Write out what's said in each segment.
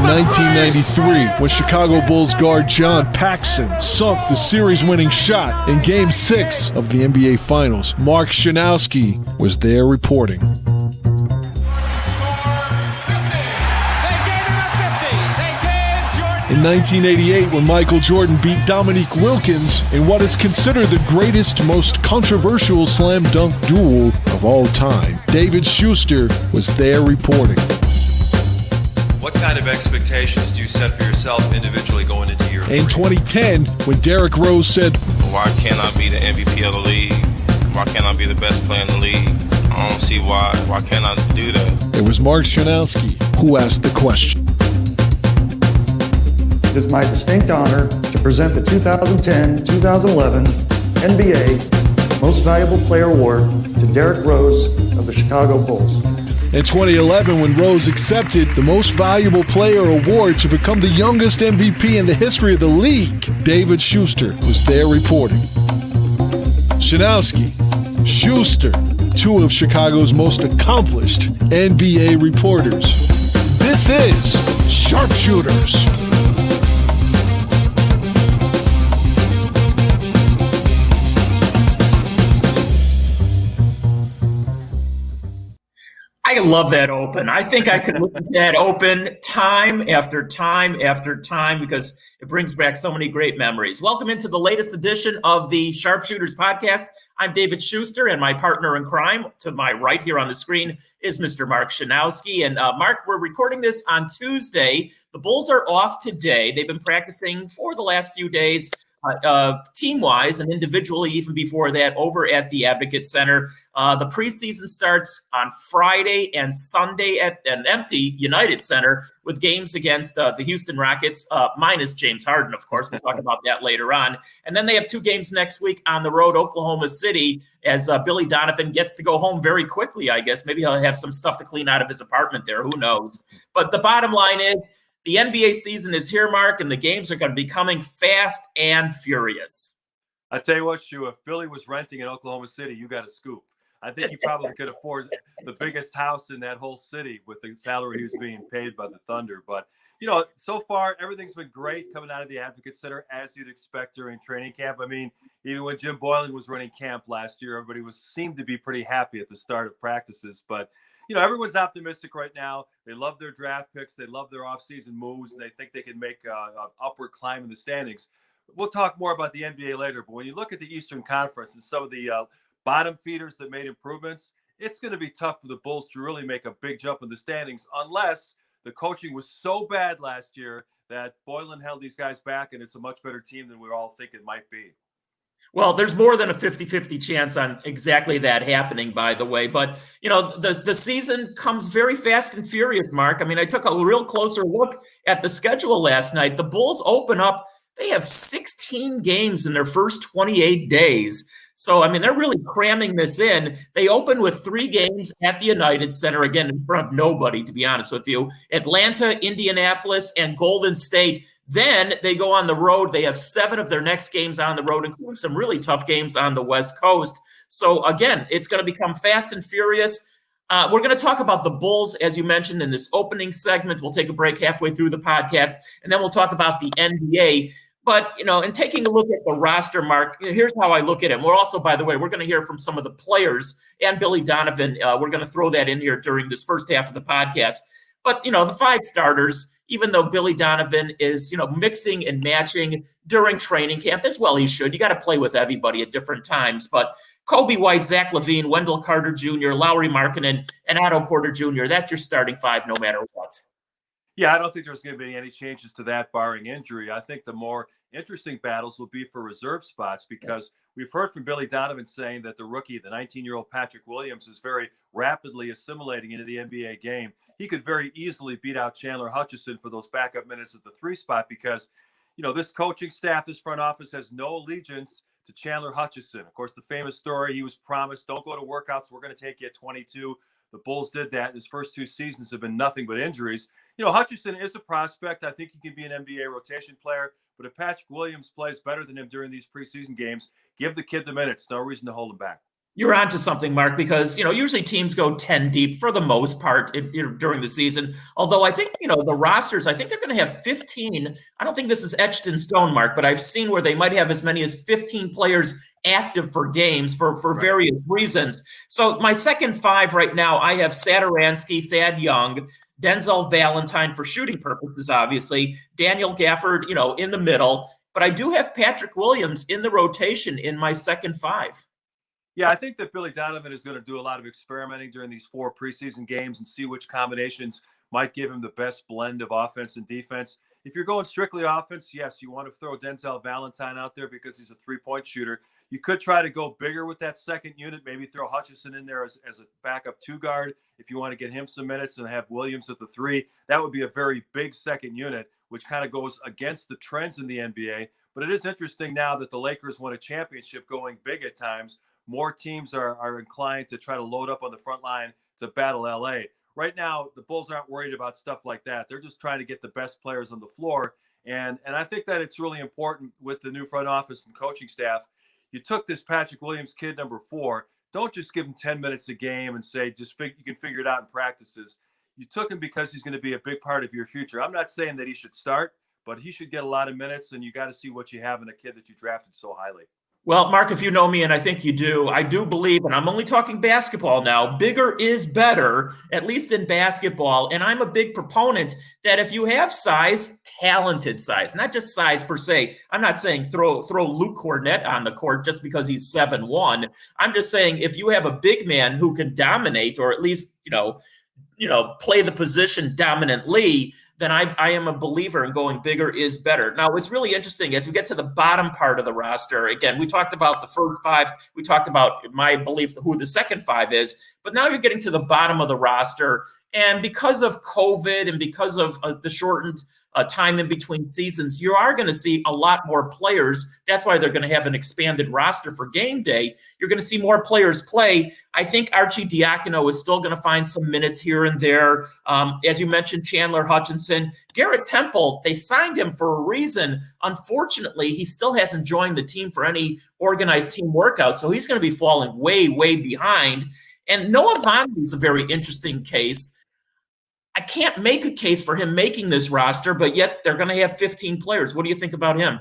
1993, when Chicago Bulls guard John Paxson sunk the series-winning shot in Game 6 of the NBA Finals, Mark Schanowski was there reporting. In 1988, when Michael Jordan beat Dominique Wilkins in what is considered the greatest, most controversial slam dunk duel of all time, David Schuster was there reporting. What kind of expectations do you set for yourself individually going into your career? In 2010, when Derrick Rose said, "Why can't I be the MVP of the league? Why can't I be the best player in the league? I don't see why. Why can't I do that?" It was Mark Schanowski who asked the question. It is my distinct honor to present the 2010-2011 NBA Most Valuable Player Award to Derrick Rose of the Chicago Bulls. In 2011, when Rose accepted the Most Valuable Player award to become the youngest MVP in the history of the league, David Schuster was there reporting. Schanowski, Schuster, two of Chicago's most accomplished NBA reporters. This is Sharpshooters. I love that open. I think I could listen to that open time after time after time because it brings back so many great memories. Welcome into the latest edition of the Sharpshooters podcast. I'm David Schuster, and my partner in crime to my right here on the screen is Mr. Mark Schanowski. And Mark, we're recording this on Tuesday. The Bulls are off today. They've been practicing for the last few days, team-wise and individually even before that over at the Advocate Center. The preseason starts on Friday and Sunday at an empty United Center with games against the Houston Rockets, minus James Harden, of course. We'll talk about that later on. And then they have two games next week on the road, Oklahoma City, as Billy Donovan gets to go home very quickly, I guess. Maybe he'll have some stuff to clean out of his apartment there. Who knows? But the bottom line is, the NBA season is here, Mark, and the games are going to be coming fast and furious. I tell you what, Shu, if Billy was renting in Oklahoma City, you got a scoop. I think he probably could afford the biggest house in that whole city with the salary he was being paid by the Thunder. But, you know, so far, everything's been great coming out of the Advocate Center, as you'd expect during training camp. I mean, even when Jim Boylan was running camp last year, everybody seemed to be pretty happy at the start of practices. But you know, everyone's optimistic right now. They love their draft picks. They love their offseason moves, and they think they can make an upward climb in the standings. We'll talk more about the NBA later, but when you look at the Eastern Conference and some of the bottom feeders that made improvements, it's going to be tough for the Bulls to really make a big jump in the standings unless the coaching was so bad last year that Boylan held these guys back, and it's a much better team than we all think it might be. Well, there's more than a 50-50 chance on exactly that happening, by the way. But, you know, the season comes very fast and furious, Mark. I mean, I took a real closer look at the schedule last night. The Bulls open up. They have 16 games in their first 28 days. So, I mean, they're really cramming this in. They open with 3 games at the United Center, again, in front of nobody, to be honest with you. Atlanta, Indianapolis, and Golden State. Then they go on the road. They have 7 of their next games on the road, including some really tough games on the West Coast. So, again, it's going to become fast and furious. We're going to talk about the Bulls, as you mentioned, in this opening segment. We'll take a break halfway through the podcast, and then we'll talk about the NBA. But, you know, in taking a look at the roster, Mark, here's how I look at it. We're also, by the way, we're going to hear from some of the players and Billy Donovan. We're going to throw that in here during this first half of the podcast. But, you know, the 5 starters, even though Billy Donovan is, you know, mixing and matching during training camp, as well he should. You got to play with everybody at different times. But Kobe White, Zach LaVine, Wendell Carter Jr., Lauri Markkanen, and Otto Porter Jr., that's your starting 5 no matter what. Yeah, I don't think there's going to be any changes to that barring injury. I think the more interesting battles will be for reserve spots because we've heard from Billy Donovan saying that the rookie, the 19-year-old Patrick Williams, is very rapidly assimilating into the NBA game. He could very easily beat out Chandler Hutchison for those backup minutes at the 3 spot because, you know, this coaching staff, this front office has no allegiance to Chandler Hutchison. Of course, the famous story, he was promised, don't go to workouts, we're going to take you at 22. The Bulls did that. His first 2 seasons have been nothing but injuries. You know, Hutchison is a prospect. I think he can be an NBA rotation player. But if Patrick Williams plays better than him during these preseason games, give the kid the minutes. No reason to hold him back. You're onto something, Mark, because usually teams go 10 deep for the most part during the season. Although I think the rosters, I think they're going to have 15. I don't think this is etched in stone, Mark, but I've seen where they might have as many as 15 players active for games for Right. various reasons. So my second five right now, I have Satoransky, Thad Young, Denzel Valentine for shooting purposes, obviously, Daniel Gafford, in the middle. But I do have Patrick Williams in the rotation in my second five. Yeah, I think that Billy Donovan is going to do a lot of experimenting during these 4 preseason games and see which combinations might give him the best blend of offense and defense. If you're going strictly offense, yes, you want to throw Denzel Valentine out there because he's a 3-point shooter. You could try to go bigger with that second unit, maybe throw Hutchison in there as a backup 2 guard if you want to get him some minutes and have Williams at the 3. That would be a very big second unit, which kind of goes against the trends in the NBA. But it is interesting now that the Lakers won a championship going big at times. More teams are inclined to try to load up on the front line to battle LA. Right now, the Bulls aren't worried about stuff like that. They're just trying to get the best players on the floor. And I think that it's really important with the new front office and coaching staff. You took this Patrick Williams kid, number 4. Don't just give him 10 minutes a game and say, you can figure it out in practices. You took him because he's going to be a big part of your future. I'm not saying that he should start, but he should get a lot of minutes, and you got to see what you have in a kid that you drafted so highly. Well, Mark, if you know me, and I think you do, I do believe, and I'm only talking basketball now, bigger is better, at least in basketball. And I'm a big proponent that if you have size, talented size, not just size per se. I'm not saying throw Luke Cornett on the court just because he's 7'1". I'm just saying if you have a big man who can dominate, or at least, play the position dominantly, then I am a believer in going bigger is better. Now, it's really interesting as we get to the bottom part of the roster. Again, we talked about the first 5. We talked about my belief who the second 5 is. But now you're getting to the bottom of the roster. And because of COVID and because of the shortened time in between seasons, you are going to see a lot more players. That's why they're going to have an expanded roster for game day. You're going to see more players play. I think Archie Diacono is still going to find some minutes here and there. As you mentioned, Chandler Hutchinson. Garrett Temple, they signed him for a reason. Unfortunately, he still hasn't joined the team for any organized team workout, so he's going to be falling way, way behind. And Noah Vonleh is a very interesting case. I can't make a case for him making this roster, but yet they're going to have 15 players. What do you think about him?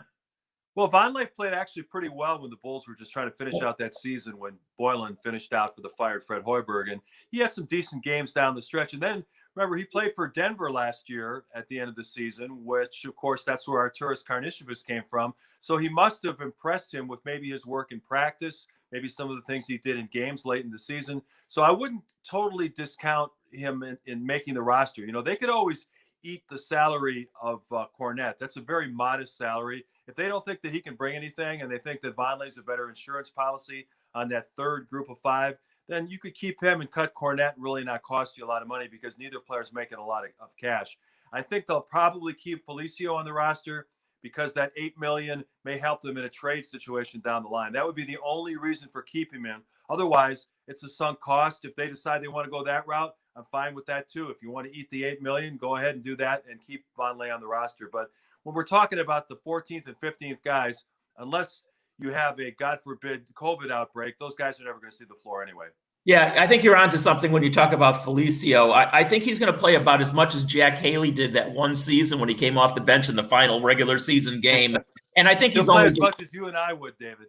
Well, Vonleh played actually pretty well when the Bulls were just trying to finish out that season when Boylan finished out for the fired Fred Hoiberg. And he had some decent games down the stretch. And then, remember, he played for Denver last year at the end of the season, which, of course, that's where Arturas Karnisovas came from. So he must have impressed him with maybe his work in practice, maybe some of the things he did in games late in the season. So I wouldn't totally discount him in making the roster. They could always eat the salary of Cornett. That's a very modest salary. If they don't think that he can bring anything and they think that Vonleh is a better insurance policy on that third group of 5, then you could keep him and cut Cornett and really not cost you a lot of money because neither player is making a lot of cash. I think they'll probably keep Felicio on the roster because that $8 million may help them in a trade situation down the line. That would be the only reason for keeping him. Otherwise, it's a sunk cost. If they decide they want to go that route, I'm fine with that too. If you want to eat the $8 million, go ahead and do that and keep Vonleh on the roster. But when we're talking about the 14th and 15th guys, unless you have a, God forbid, COVID outbreak, those guys are never going to see the floor anyway. Yeah, I think you're onto something when you talk about Felicio. I think he's going to play about as much as Jack Haley did that one season when he came off the bench in the final regular season game. And I think he's only only as much as you and I would, David.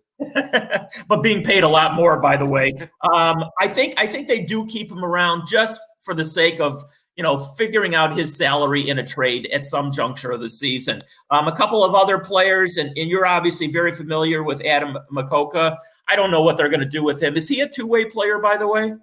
but being paid a lot more, by the way. I think they do keep him around just for the sake of figuring out his salary in a trade at some juncture of the season. A couple of other players, and you're obviously very familiar with Adam Makoka. I don't know what they're going to do with him. Is he a two-way player, by the way?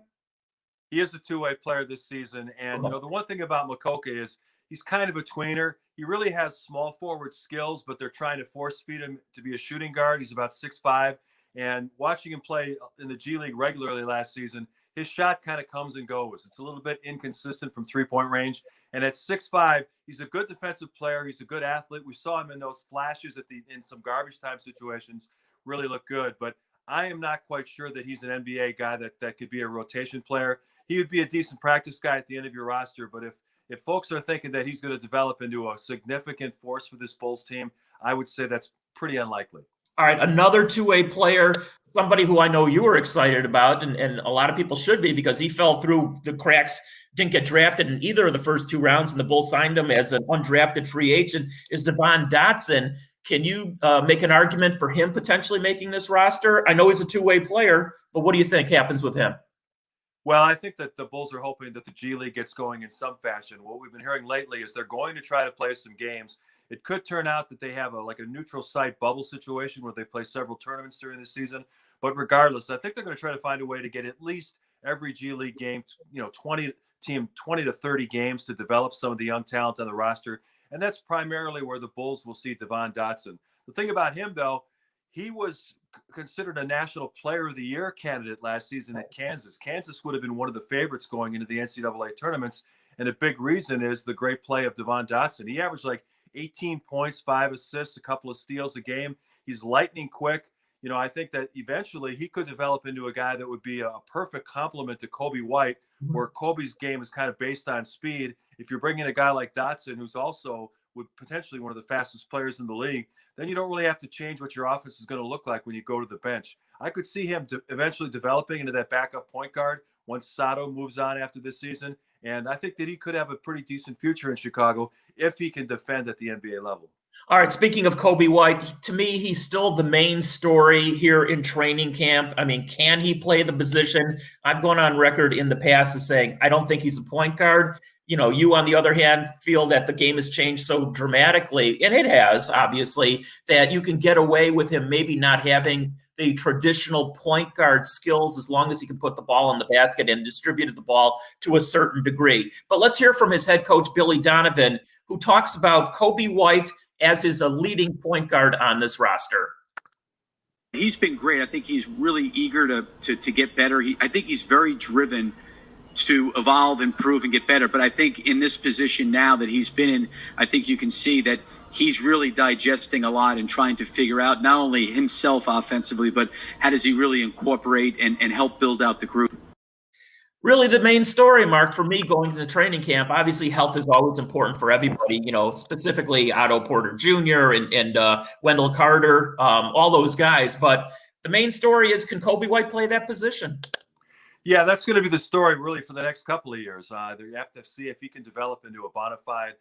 He is a two-way player this season. And, the one thing about Makoka is he's kind of a tweener. He really has small forward skills, but they're trying to force feed him to be a shooting guard. He's about 6'5". And watching him play in the G League regularly last season, his shot kind of comes and goes. It's a little bit inconsistent from three-point range. And at 6'5", he's a good defensive player. He's a good athlete. We saw him in those flashes in some garbage time situations really look good. But I am not quite sure that he's an NBA guy that could be a rotation player. He would be a decent practice guy at the end of your roster. But if folks are thinking that he's going to develop into a significant force for this Bulls team, I would say that's pretty unlikely. All right, another two-way player, somebody who I know you were excited about, and a lot of people should be, because he fell through the cracks, didn't get drafted in either of the first 2 rounds, and the Bulls signed him as an undrafted free agent, is Devon Dotson. Can you make an argument for him potentially making this roster? I know he's a two-way player, but what do you think happens with him? Well, I think that the Bulls are hoping that the G League gets going in some fashion. What we've been hearing lately is they're going to try to play some games. It could turn out that they have a neutral site bubble situation where they play several tournaments during the season. But regardless, I think they're going to try to find a way to get at least every G League game, 20 to 30 games to develop some of the young talent on the roster. And that's primarily where the Bulls will see Devon Dotson. The thing about him, though, he was considered a National Player of the Year candidate last season at Kansas. Kansas would have been one of the favorites going into the NCAA tournaments. And a big reason is the great play of Devon Dotson. He averaged 18 points, 5 assists, a couple of steals a game. He's lightning quick. I think that eventually he could develop into a guy that would be a perfect complement to Kobe White, where Kobe's game is kind of based on speed. If you're bringing a guy like Dotson, who's also potentially one of the fastest players in the league, then you don't really have to change what your offense is going to look like when you go to the bench. I could see him eventually developing into that backup point guard once Sato moves on after this season. And I think that he could have a pretty decent future in Chicago if he can defend at the NBA level. All right, speaking of Kobe White, to me, he's still the main story here in training camp. I mean, can he play the position? I've gone on record in the past as saying I don't think he's a point guard. You, on the other hand, feel that the game has changed so dramatically, and it has, obviously, that you can get away with him maybe not having the traditional point guard skills as long as he can put the ball in the basket and distribute the ball to a certain degree. But let's hear from his head coach, Billy Donovan, who talks about Kobe White as his leading point guard on this roster. He's been great. I think he's really eager to get better. I think he's very driven to evolve, improve, and get better. But I think in this position now that he's been in, I think you can see that he's really digesting a lot and trying to figure out not only himself offensively, but how does he really incorporate and help build out the group. Really the main story, Mark, for me going to the training camp. Obviously, health is always important for everybody, specifically Otto Porter Jr. and Wendell Carter, all those guys. But the main story is, can Kobe White play that position? Yeah, that's going to be the story really for the next couple of years. You have to see if he can develop into a bona fide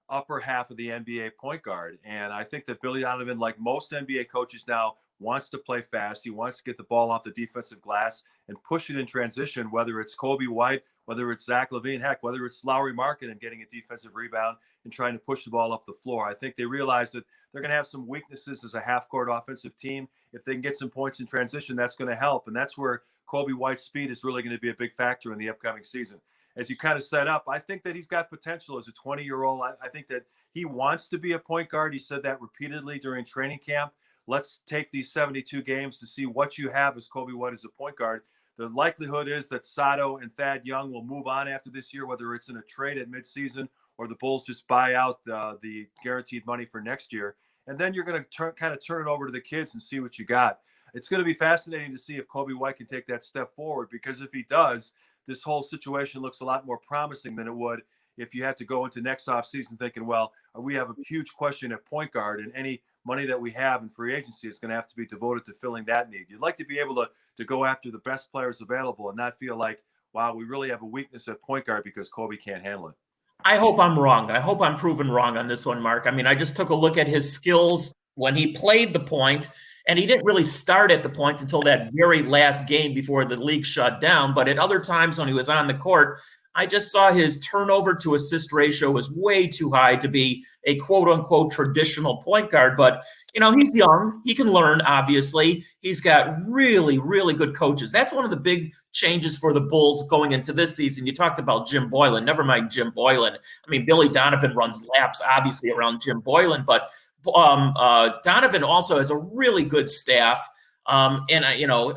upper half of the NBA point guard. And I think that Billy Donovan, like most NBA coaches now, wants to play fast. He wants to get the ball off the defensive glass and push it in transition, whether it's Kobe White, whether it's Zach LaVine, heck, whether it's Lowry Markkanen and getting a defensive rebound and trying to push the ball up the floor. I think they realize that they're going to have some weaknesses as a half-court offensive team. If they can get some points in transition, that's going to help. And that's where Kobe White's speed is really going to be a big factor in the upcoming season. As you kind of set up, I think that he's got potential as a 20-year-old. I think that he wants to be a point guard. He said that repeatedly during training camp. Let's take these 72 games to see what you have as Kobe White as a point guard. The likelihood is that Sato and Thad Young will move on after this year, whether it's in a trade at midseason or the Bulls just buy out the guaranteed money for next year. And then you're going to kind of turn it over to the kids and see what you got. It's going to be fascinating to see if Kobe White can take that step forward, because if he does, this whole situation looks a lot more promising than it would if you had to go into next offseason thinking, well, we have a huge question at point guard, and any money that we have in free agency is going to have to be devoted to filling that need. You'd like to be able to go after the best players available and not feel like, wow, we really have a weakness at point guard because Kobe can't handle it. I hope I'm wrong. I hope I'm proven wrong on this one, Mark. I mean, I just took a look at his skills when he played the point, and he didn't really start at the point until that very last game before the league shut down. But at other times when he was on the court, I just saw his turnover to assist ratio was way too high to be a quote unquote traditional point guard. But, he's young. He can learn, obviously. He's got really, really good coaches. That's one of the big changes for the Bulls going into this season. You talked about Jim Boylan. Never mind Jim Boylan. I mean, Billy Donovan runs laps, obviously, around Jim Boylan. But Donovan also has a really good staff.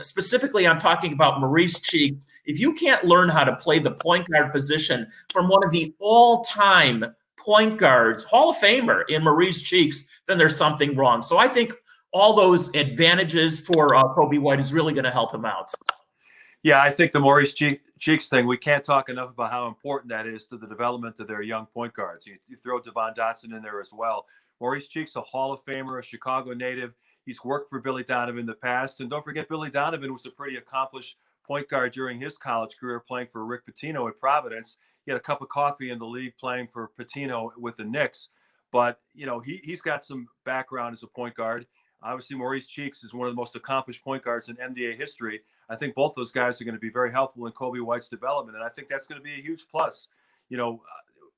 Specifically, I'm talking about Maurice Cheek. If you can't learn how to play the point guard position from one of the all-time point guards, Hall of Famer in Maurice Cheeks, then there's something wrong. So I think all those advantages for Kobe White is really going to help him out. Yeah, I think the Maurice Cheeks thing, we can't talk enough about how important that is to the development of their young point guards. You throw Devon Dotson in there as well. Maurice Cheeks, a Hall of Famer, a Chicago native. He's worked for Billy Donovan in the past. And don't forget, Billy Donovan was a pretty accomplished point guard during his college career, playing for Rick Pitino at Providence. He had a cup of coffee in the league playing for Pitino with the Knicks. But, he's got some background as a point guard. Obviously, Maurice Cheeks is one of the most accomplished point guards in NBA history. I think both those guys are going to be very helpful in Kobe White's development, and I think that's going to be a huge plus.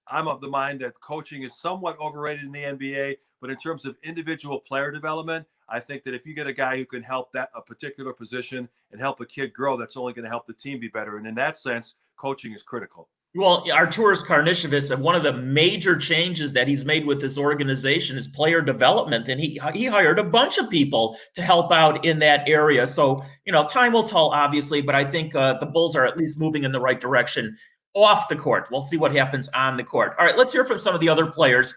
I'm of the mind that coaching is somewhat overrated in the NBA, but in terms of individual player development, I think that if you get a guy who can help a particular position and help a kid grow, that's only going to help the team be better. And in that sense, coaching is critical. Well, Arturas Karnisovas, and one of the major changes that he's made with this organization is player development, and he hired a bunch of people to help out in that area. So, time will tell, obviously, but I think the Bulls are at least moving in the right direction off the court. We'll see what happens on the court. All right, let's hear from some of the other players.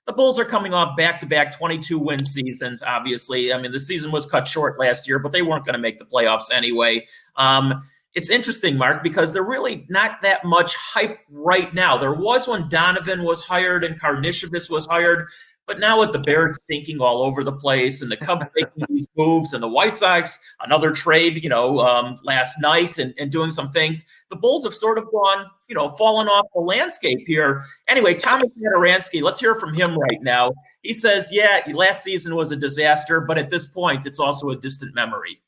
The Bulls are coming off back-to-back 22-win seasons, obviously. I mean, the season was cut short last year, but they weren't going to make the playoffs anyway. It's interesting, Mark, because they're really not that much hype right now. There was when Donovan was hired and Karnisovas was hired, but now with the Bears thinking all over the place and the Cubs making these moves and the White Sox, another trade, last night and doing some things, the Bulls have sort of gone, fallen off the landscape here. Anyway, Thomas Satoransky, let's hear from him right now. He says, last season was a disaster, but at this point, it's also a distant memory.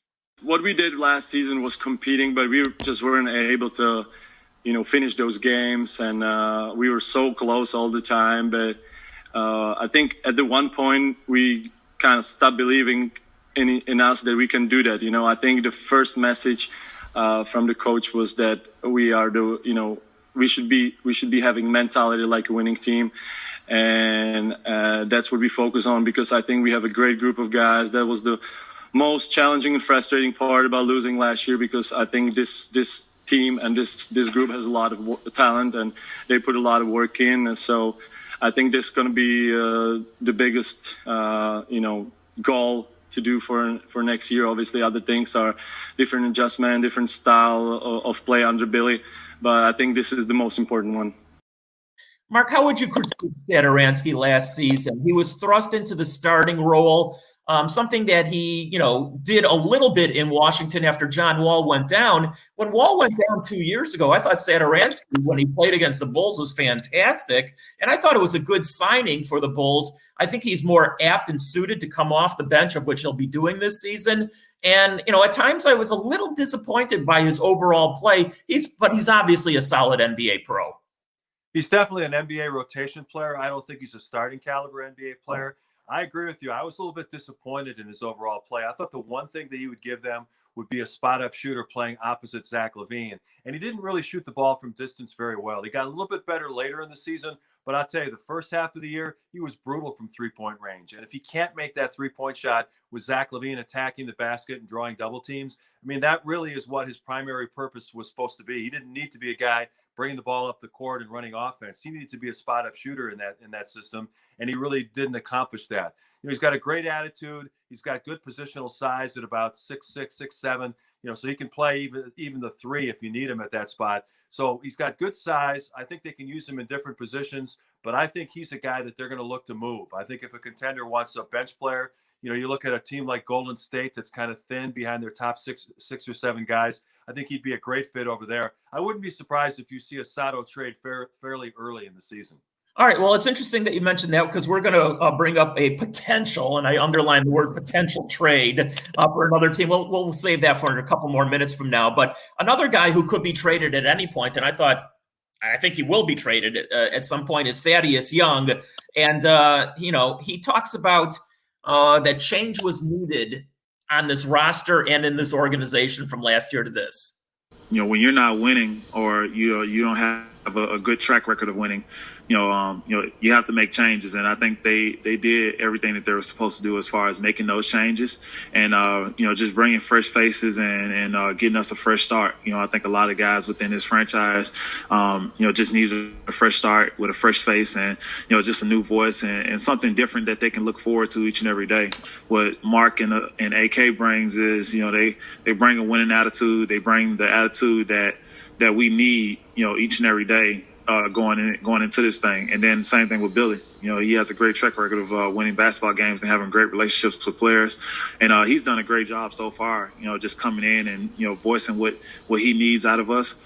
What we did last season was competing, but we just weren't able to, finish those games. And we were so close all the time. But I think at the one point, we kind of stopped believing in us that we can do that. I think the first message from the coach was that we are we should be having mentality like a winning team. And that's what we focus on, because I think we have a great group of guys. That was the most challenging and frustrating part about losing last year, because I think this team and this group has a lot of talent and they put a lot of work in. And so I think this is going to be the biggest, goal to do for next year. Obviously, other things are different adjustment, different style of play under Billy, but I think this is the most important one. Mark, how would you critique Satoransky last season? He was thrust into the starting role. Something that he, did a little bit in Washington after John Wall went down. When Wall went down 2 years ago, I thought Satoransky, when he played against the Bulls, was fantastic. And I thought it was a good signing for the Bulls. I think he's more apt and suited to come off the bench, of which he'll be doing this season. And, at times I was a little disappointed by his overall play. But he's obviously a solid NBA pro. He's definitely an NBA rotation player. I don't think he's a starting caliber NBA player. I agree with you. I was a little bit disappointed in his overall play. I thought the one thing that he would give them would be a spot-up shooter playing opposite Zach LaVine. And he didn't really shoot the ball from distance very well. He got a little bit better later in the season, but I'll tell you, the first half of the year, he was brutal from three-point range. And if he can't make that three-point shot with Zach LaVine attacking the basket and drawing double teams, that really is what his primary purpose was supposed to be. He didn't need to be a guy bringing the ball up the court and running offense. He needed to be a spot-up shooter in that system, and he really didn't accomplish that. He's got a great attitude. He's got good positional size at about 6'6", 6'7", so he can play even the three if you need him at that spot. So he's got good size. I think they can use him in different positions, but I think he's a guy that they're going to look to move. I think if a contender wants a bench player, you look at a team like Golden State that's kind of thin behind their top six or seven guys. I think he'd be a great fit over there. I wouldn't be surprised if you see a Sato trade fairly early in the season. All right. Well, it's interesting that you mentioned that, because we're going to bring up a potential, and I underline the word potential, trade for another team. We'll save that for a couple more minutes from now. But another guy who could be traded at any point, and I think he will be traded at some point, is Thaddeus Young. And, he talks about that change was needed on this roster and in this organization from last year to this. When you're not winning, or you don't have a good track record of winning, you have to make changes. And I think they did everything that they were supposed to do as far as making those changes and, just bringing fresh faces and getting us a fresh start. I think a lot of guys within this franchise, just needed a fresh start with a fresh face and, just a new voice and something different that they can look forward to each and every day. What Mark and AK brings is, they bring a winning attitude. They bring the attitude that we need, each and every day. going into this thing. And then same thing with Billy. He has a great track record of winning basketball games and having great relationships with players. And he's done a great job so far, just coming in and, voicing what he needs out of us.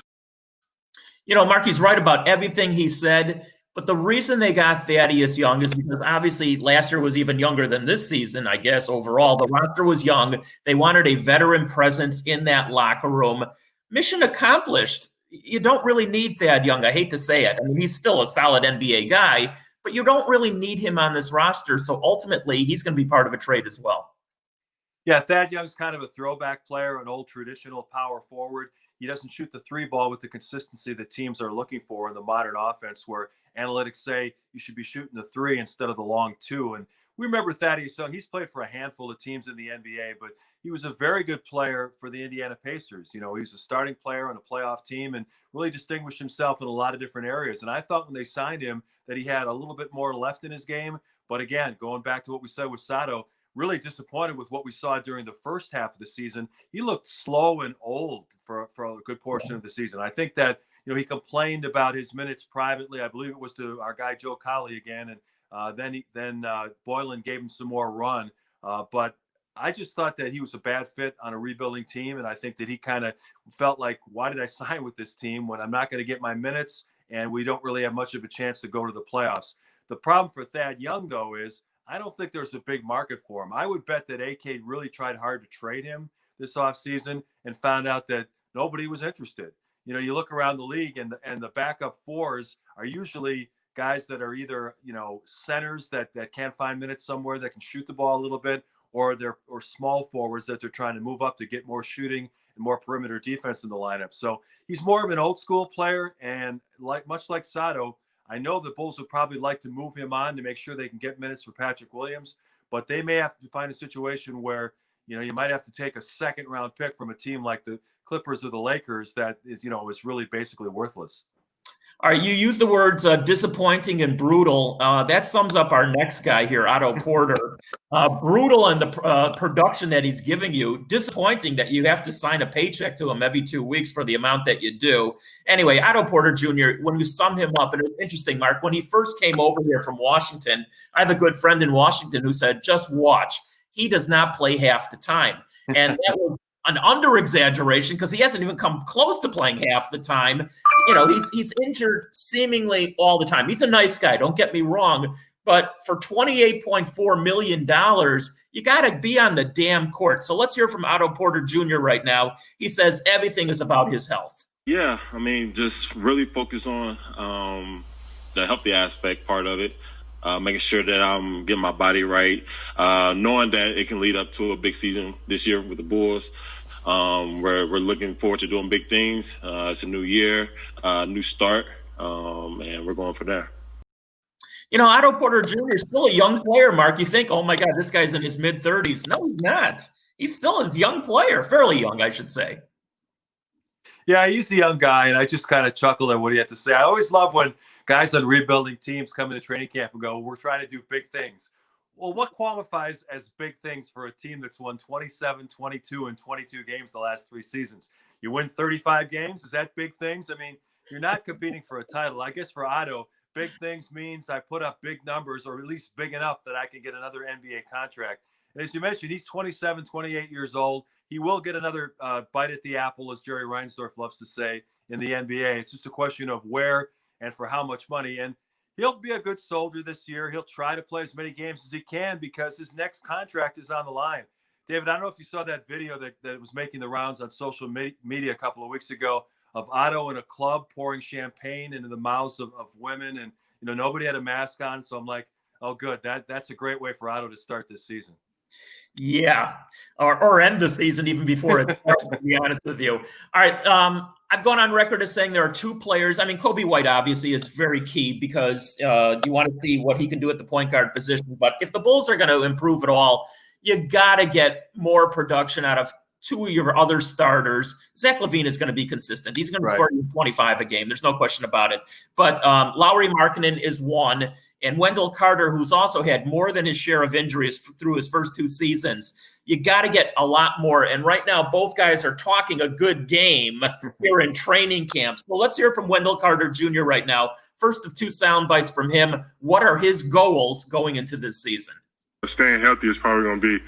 Mark, he's right about everything he said. But the reason they got Thaddeus Young is because obviously last year was even younger than this season, I guess, overall. The roster was young. They wanted a veteran presence in that locker room. Mission accomplished. You don't really need Thad Young. I hate to say it. I mean, he's still a solid NBA guy, but you don't really need him on this roster. So ultimately, he's going to be part of a trade as well. Yeah, Thad Young's kind of a throwback player, an old traditional power forward. He doesn't shoot the three ball with the consistency that teams are looking for in the modern offense, where analytics say you should be shooting the three instead of the long two. And we remember Thaddeus Young. He's played for a handful of teams in the NBA, but he was a very good player for the Indiana Pacers. He was a starting player on a playoff team and really distinguished himself in a lot of different areas. And I thought when they signed him that he had a little bit more left in his game. But again, going back to what we said with Sato, really disappointed with what we saw during the first half of the season. He looked slow and old for a good portion of the season. I think that, he complained about his minutes privately. I believe it was to our guy, Joe Colley again. And then Boylan gave him some more run. But I just thought that he was a bad fit on a rebuilding team. And I think that he kind of felt like, why did I sign with this team when I'm not going to get my minutes and we don't really have much of a chance to go to the playoffs? The problem for Thad Young, though, is I don't think there's a big market for him. I would bet that AK really tried hard to trade him this offseason and found out that nobody was interested. You look around the league and the backup fours are usually guys that are either, centers that can't find minutes somewhere that can shoot the ball a little bit, or small forwards that they're trying to move up to get more shooting and more perimeter defense in the lineup. So he's more of an old school player. And much like Sato, I know the Bulls would probably like to move him on to make sure they can get minutes for Patrick Williams, but they may have to find a situation where, you might have to take a second round pick from a team like the Clippers or the Lakers that is really basically worthless. All right, you use the words disappointing and brutal. That sums up our next guy here, Otto Porter. Brutal in the production that he's giving you. Disappointing that you have to sign a paycheck to him every 2 weeks for the amount that you do. Anyway, Otto Porter Jr., when you sum him up, and it's interesting, Mark, when he first came over here from Washington, I have a good friend in Washington who said, just watch. He does not play half the time. And that was an under-exaggeration because he hasn't even come close to playing half the time. He's injured seemingly all the time. He's a nice guy, don't get me wrong, but for $28.4 million, you got to be on the damn court. So let's hear from Otto Porter Jr. right now. He says everything is about his health. Yeah, just really focus on the healthy aspect part of it. Making sure that I'm getting my body right, knowing that it can lead up to a big season this year with the Bulls. We're looking forward to doing big things. It's a new year, new start, and we're going for there. Otto Porter Jr. is still a young player, Mark. You think, oh, my God, this guy's in his mid-30s. No, he's not. He's still a young player, fairly young, I should say. Yeah, he's a young guy, and I just kind of chuckle at what he had to say. I always love when guys on rebuilding teams come into training camp and go, we're trying to do big things. Well, what qualifies as big things for a team that's won 27, 22, and 22 games the last 3 seasons? You win 35 games? Is that big things? You're not competing for a title. I guess for Otto, big things means I put up big numbers, or at least big enough that I can get another NBA contract. And as you mentioned, he's 27, 28 years old. He will get another bite at the apple, as Jerry Reinsdorf loves to say, in the NBA. It's just a question of where and for how much money. And he'll be a good soldier this year. He'll try to play as many games as he can because his next contract is on the line. David, I don't know if you saw that video that was making the rounds on social media a couple of weeks ago of Otto in a club pouring champagne into the mouths of women. And, nobody had a mask on. So I'm like, oh, good. That's a great way for Otto to start this season. Yeah, or end the season even before it starts, to be honest with you. All right, I've gone on record as saying there are 2 players. Kobe White obviously is very key because you want to see what he can do at the point guard position. But if the Bulls are going to improve at all, you got to get more production out of two of your other starters, Zach LaVine is going to be consistent. He's going to score 25 a game. There's no question about it. But Lauri Markkanen is one, and Wendell Carter, who's also had more than his share of injuries through his first two seasons. You got to get a lot more. And right now, both guys are talking a good game here in training camps. So let's hear from Wendell Carter Jr. right now. First of two sound bites from him. What are his goals going into this season? Staying healthy is probably going to be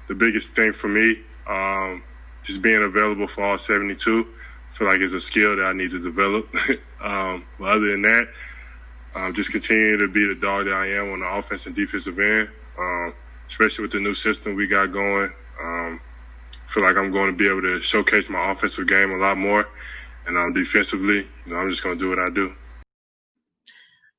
the biggest thing for me. Just being available for all 72. I feel like it's a skill that I need to develop. But other than that, just continue to be the dog that I am on the offense and defensive end, especially with the new system we got going. I feel like I'm going to be able to showcase my offensive game a lot more. And defensively, I'm just going to do what I do.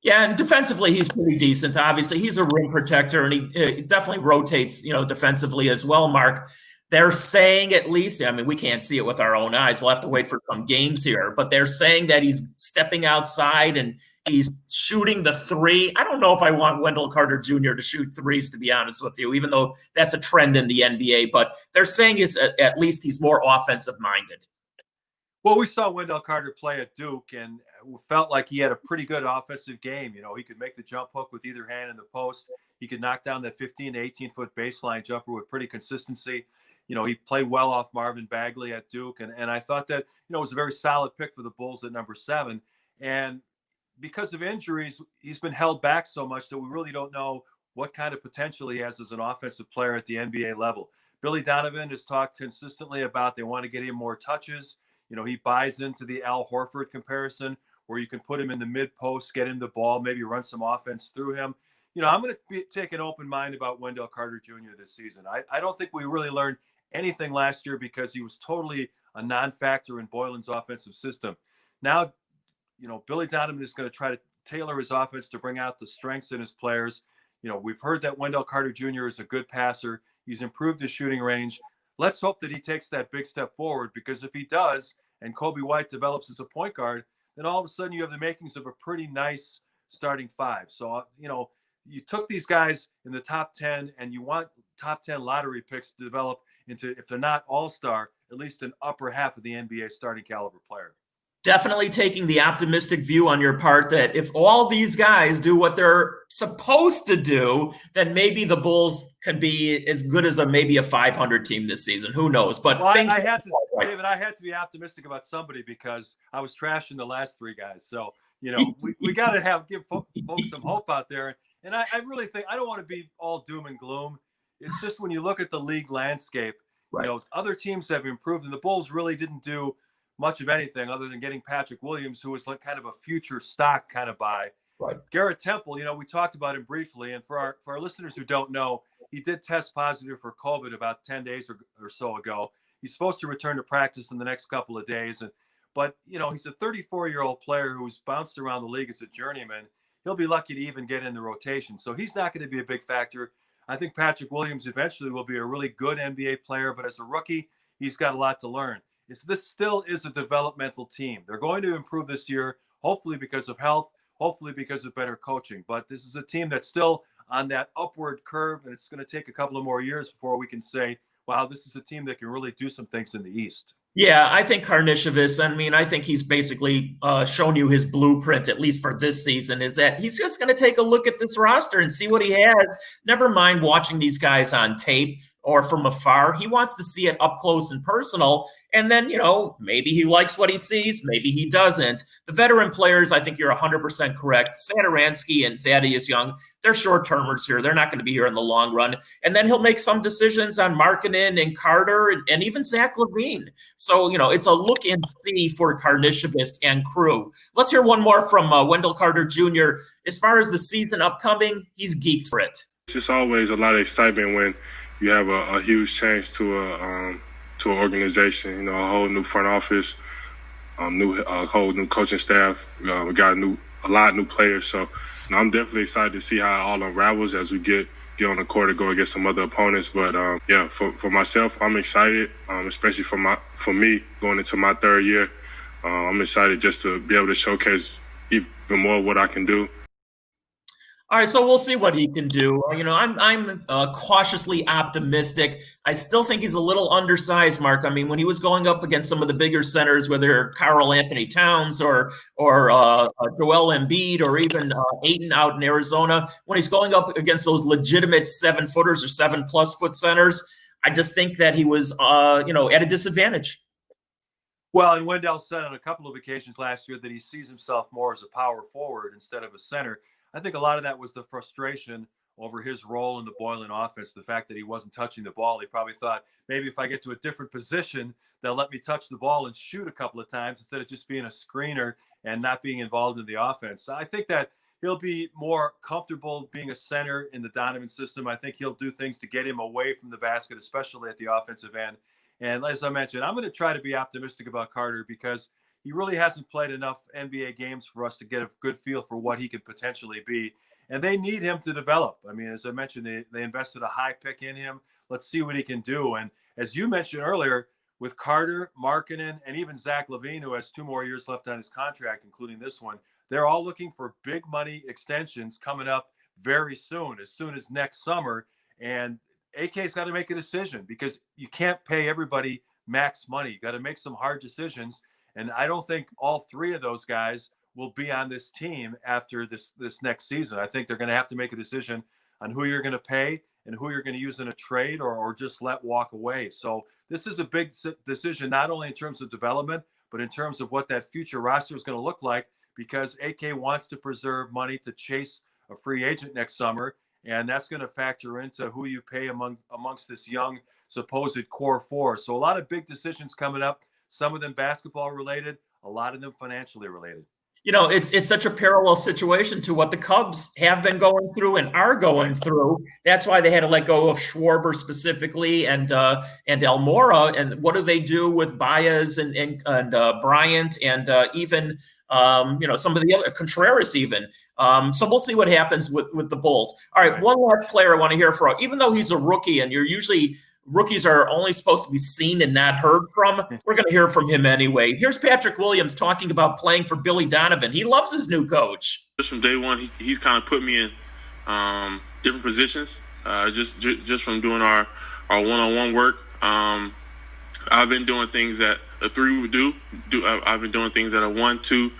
Yeah, and defensively, he's pretty decent. Obviously, he's a rim protector, and he definitely rotates, defensively as well, Mark. They're saying, at least, I mean, we can't see it with our own eyes. We'll have to wait for some games here. But they're saying that he's stepping outside and he's shooting the three. I don't know if I want Wendell Carter Jr. to shoot threes, to be honest with you, even though that's a trend in the NBA. But they're saying at least he's more offensive-minded. Well, we saw Wendell Carter play at Duke, and felt like he had a pretty good offensive game. He could make the jump hook with either hand in the post. He could knock down that 15 to 18-foot baseline jumper with pretty consistency. He played well off Marvin Bagley at Duke, and I thought that, it was a very solid pick for the Bulls at number 7. And because of injuries, he's been held back so much that we really don't know what kind of potential he has as an offensive player at the NBA level. Billy Donovan has talked consistently about they want to get him more touches. He buys into the Al Horford comparison where you can put him in the mid post, get him the ball, maybe run some offense through him. I'm going to take an open mind about Wendell Carter Jr. this season. I don't think we really learned anything last year because he was totally a non-factor in Boylan's offensive system. Now, Billy Donovan is going to try to tailor his offense to bring out the strengths in his players. We've heard that Wendell Carter Jr. is a good passer. He's improved his shooting range. Let's hope that he takes that big step forward, because if he does and Kobe White develops as a point guard, then all of a sudden you have the makings of a pretty nice starting 5. So, you took these guys in the top 10 and you want top 10 lottery picks to develop into, if they're not all-star, at least an upper half of the NBA starting caliber player. Definitely taking the optimistic view on your part that if all these guys do what they're supposed to do, then maybe the Bulls can be as good as maybe a 500 team this season. Who knows? But David, I had to be optimistic about somebody because I was trashing the last 3 guys. So, we got to give folks some hope out there. And I really think, I don't want to be all doom and gloom. It's just when you look at the league landscape, other teams have improved, and the Bulls really didn't do much of anything other than getting Patrick Williams, who was like kind of a future stock kind of buy. Right. Garrett Temple, we talked about him briefly, and for our listeners who don't know, he did test positive for COVID about 10 days or so ago. He's supposed to return to practice in the next couple of days, but he's a 34-year-old player who's bounced around the league as a journeyman. He'll be lucky to even get in the rotation, so he's not going to be a big factor. I think Patrick Williams eventually will be a really good NBA player, but as a rookie, he's got a lot to learn. This still is a developmental team. They're going to improve this year, hopefully because of health, hopefully because of better coaching. But this is a team that's still on that upward curve, and it's going to take a couple of more years before we can say, wow, this is a team that can really do some things in the East. Yeah, I think Karnisovas, I think he's basically shown you his blueprint, at least for this season, is that he's just going to take a look at this roster and see what he has. Never mind watching these guys on tape or from afar. He wants to see it up close and personal. And then, maybe he likes what he sees, maybe he doesn't. The veteran players, I think you're 100% correct. Satoransky and Thaddeus Young, they're short-termers here. They're not going to be here in the long run. And then he'll make some decisions on Markkanen and Carter and even Zach LaVine. So, it's a look and see for Karnisovas and crew. Let's hear one more from Wendell Carter Jr. As far as the season upcoming, he's geeked for it. It's just always a lot of excitement when you have a huge change to an organization, a whole new front office, a whole new coaching staff. We got a lot of new players. So I'm definitely excited to see how it all unravels as we get on the court to go against some other opponents. But for myself, I'm excited, especially for me going into my 3rd year. I'm excited just to be able to showcase even more what I can do. All right, so we'll see what he can do. I'm cautiously optimistic. I still think he's a little undersized, Mark. I mean, when he was going up against some of the bigger centers, whether Karl Anthony Towns or Joel Embiid or even Ayton out in Arizona, when he's going up against those legitimate 7-footers or 7+ foot centers, I just think that he was at a disadvantage. Well, and Wendell said on a couple of occasions last year that he sees himself more as a power forward instead of a center. I think a lot of that was the frustration over his role in the Boylan offense, the fact that he wasn't touching the ball. He probably thought, maybe if I get to a different position, they'll let me touch the ball and shoot a couple of times instead of just being a screener and not being involved in the offense. So I think that he'll be more comfortable being a center in the Donovan system. I think he'll do things to get him away from the basket, especially at the offensive end. And as I mentioned, I'm going to try to be optimistic about Carter because he really hasn't played enough NBA games for us to get a good feel for what he could potentially be. And they need him to develop. I mean, as I mentioned, they invested a high pick in him. Let's see what he can do. And as you mentioned earlier, with Carter, Markkanen, and even Zach LaVine, who has 2 more years left on his contract, including this one, they're all looking for big money extensions coming up very soon as next summer. And AK's got to make a decision because you can't pay everybody max money. You got to make some hard decisions. And I don't think all 3 of those guys will be on this team after this next season. I think they're going to have to make a decision on who you're going to pay and who you're going to use in a trade or just let walk away. So this is a big decision, not only in terms of development, but in terms of what that future roster is going to look like, because AK wants to preserve money to chase a free agent next summer. And that's going to factor into who you pay amongst this young supposed core 4. So a lot of big decisions coming up. Some of them basketball related, a lot of them financially related. It's such a parallel situation to what the Cubs have been going through and are going through. That's why they had to let go of Schwarber specifically and Almora. And what do they do with Baez and Bryant and even some of the other Contreras even. So we'll see what happens with the Bulls. All right, one last player I want to hear from. Even though he's a rookie, and rookies are only supposed to be seen and not heard from, we're going to hear from him anyway. Here's Patrick Williams talking about playing for Billy Donovan. He loves his new coach. Just from day one, he's kind of put me in different positions. Just from doing our one-on-one work. I've been doing things that a 3 would do. I've been doing things that a 1, 2,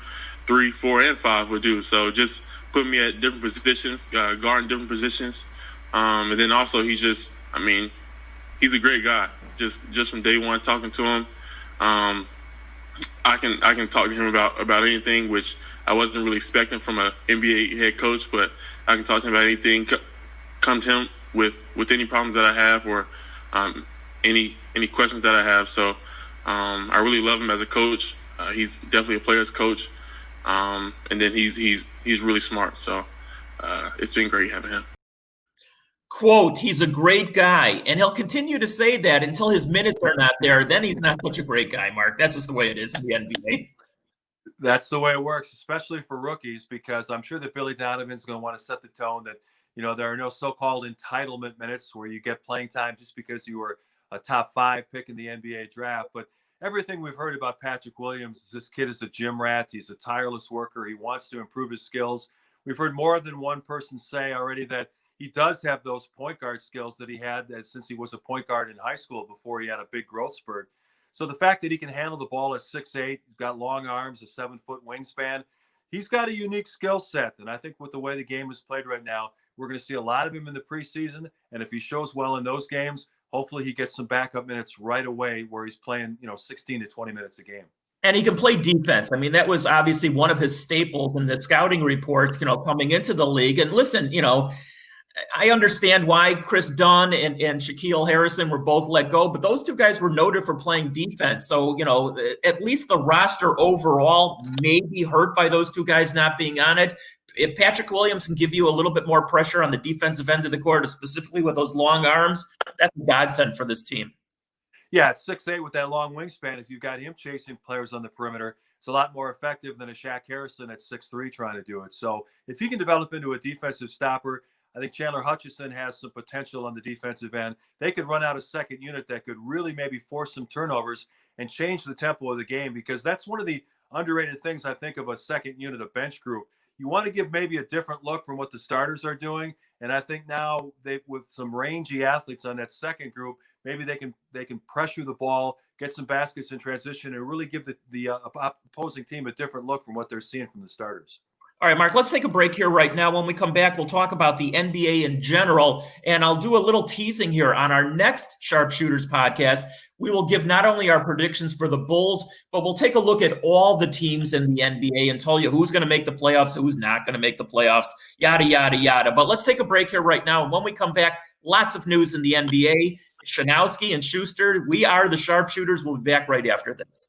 3, 4, and 5 would do. So just put me at different positions, guarding different positions. And then also he's a great guy. Just from day one, talking to him, I can talk to him about anything, which I wasn't really expecting from an NBA head coach. But I can talk to him about anything. Come to him with any problems that I have or any questions that I have. So I really love him as a coach. He's definitely a player's coach, and then he's really smart. So it's been great having him. Quote, he's a great guy, and he'll continue to say that until his minutes are not there. Then he's not such a great guy, Mark. That's just the way it is in the NBA. That's the way it works, especially for rookies, because I'm sure that Billy Donovan's going to want to set the tone that, there are no so-called entitlement minutes where you get playing time just because you were a top 5 pick in the NBA draft. But everything we've heard about Patrick Williams is this kid is a gym rat. He's a tireless worker. He wants to improve his skills. We've heard more than one person say already that he does have those point guard skills that he had since he was a point guard in high school before he had a big growth spurt. So the fact that he can handle the ball at 6'8", he's got long arms, a 7-foot wingspan, he's got a unique skill set. And I think with the way the game is played right now, we're going to see a lot of him in the preseason. And if he shows well in those games, hopefully he gets some backup minutes right away where he's playing, 16 to 20 minutes a game. And he can play defense. I mean, that was obviously one of his staples in the scouting reports, coming into the league. And listen, I understand why Chris Dunn and Shaquille Harrison were both let go, but those 2 guys were noted for playing defense. So, at least the roster overall may be hurt by those 2 guys not being on it. If Patrick Williams can give you a little bit more pressure on the defensive end of the court, specifically with those long arms, that's a godsend for this team. Yeah, at 6'8" with that long wingspan, if you've got him chasing players on the perimeter, it's a lot more effective than a Shaq Harrison at 6'3" trying to do it. So if he can develop into a defensive stopper, I think Chandler Hutchison has some potential on the defensive end. They could run out a second unit that could really maybe force some turnovers and change the tempo of the game, because that's one of the underrated things I think of a second unit, a bench group. you want to give maybe a different look from what the starters are doing. And I think now with some rangy athletes on that second group, maybe they can pressure the ball, get some baskets in transition, and really give the opposing team a different look from what they're seeing from the starters. All right, Mark, let's take a break here right now. When we come back, we'll talk about the NBA in general, and I'll do a little teasing here. On our next Sharpshooters podcast, we will give not only our predictions for the Bulls, but we'll take a look at all the teams in the NBA and tell you who's going to make the playoffs, who's not going to make the playoffs, yada, yada, yada. But let's take a break here right now, and when we come back, lots of news in the NBA. Schanowski and Schuster, we are the Sharpshooters. We'll be back right after this.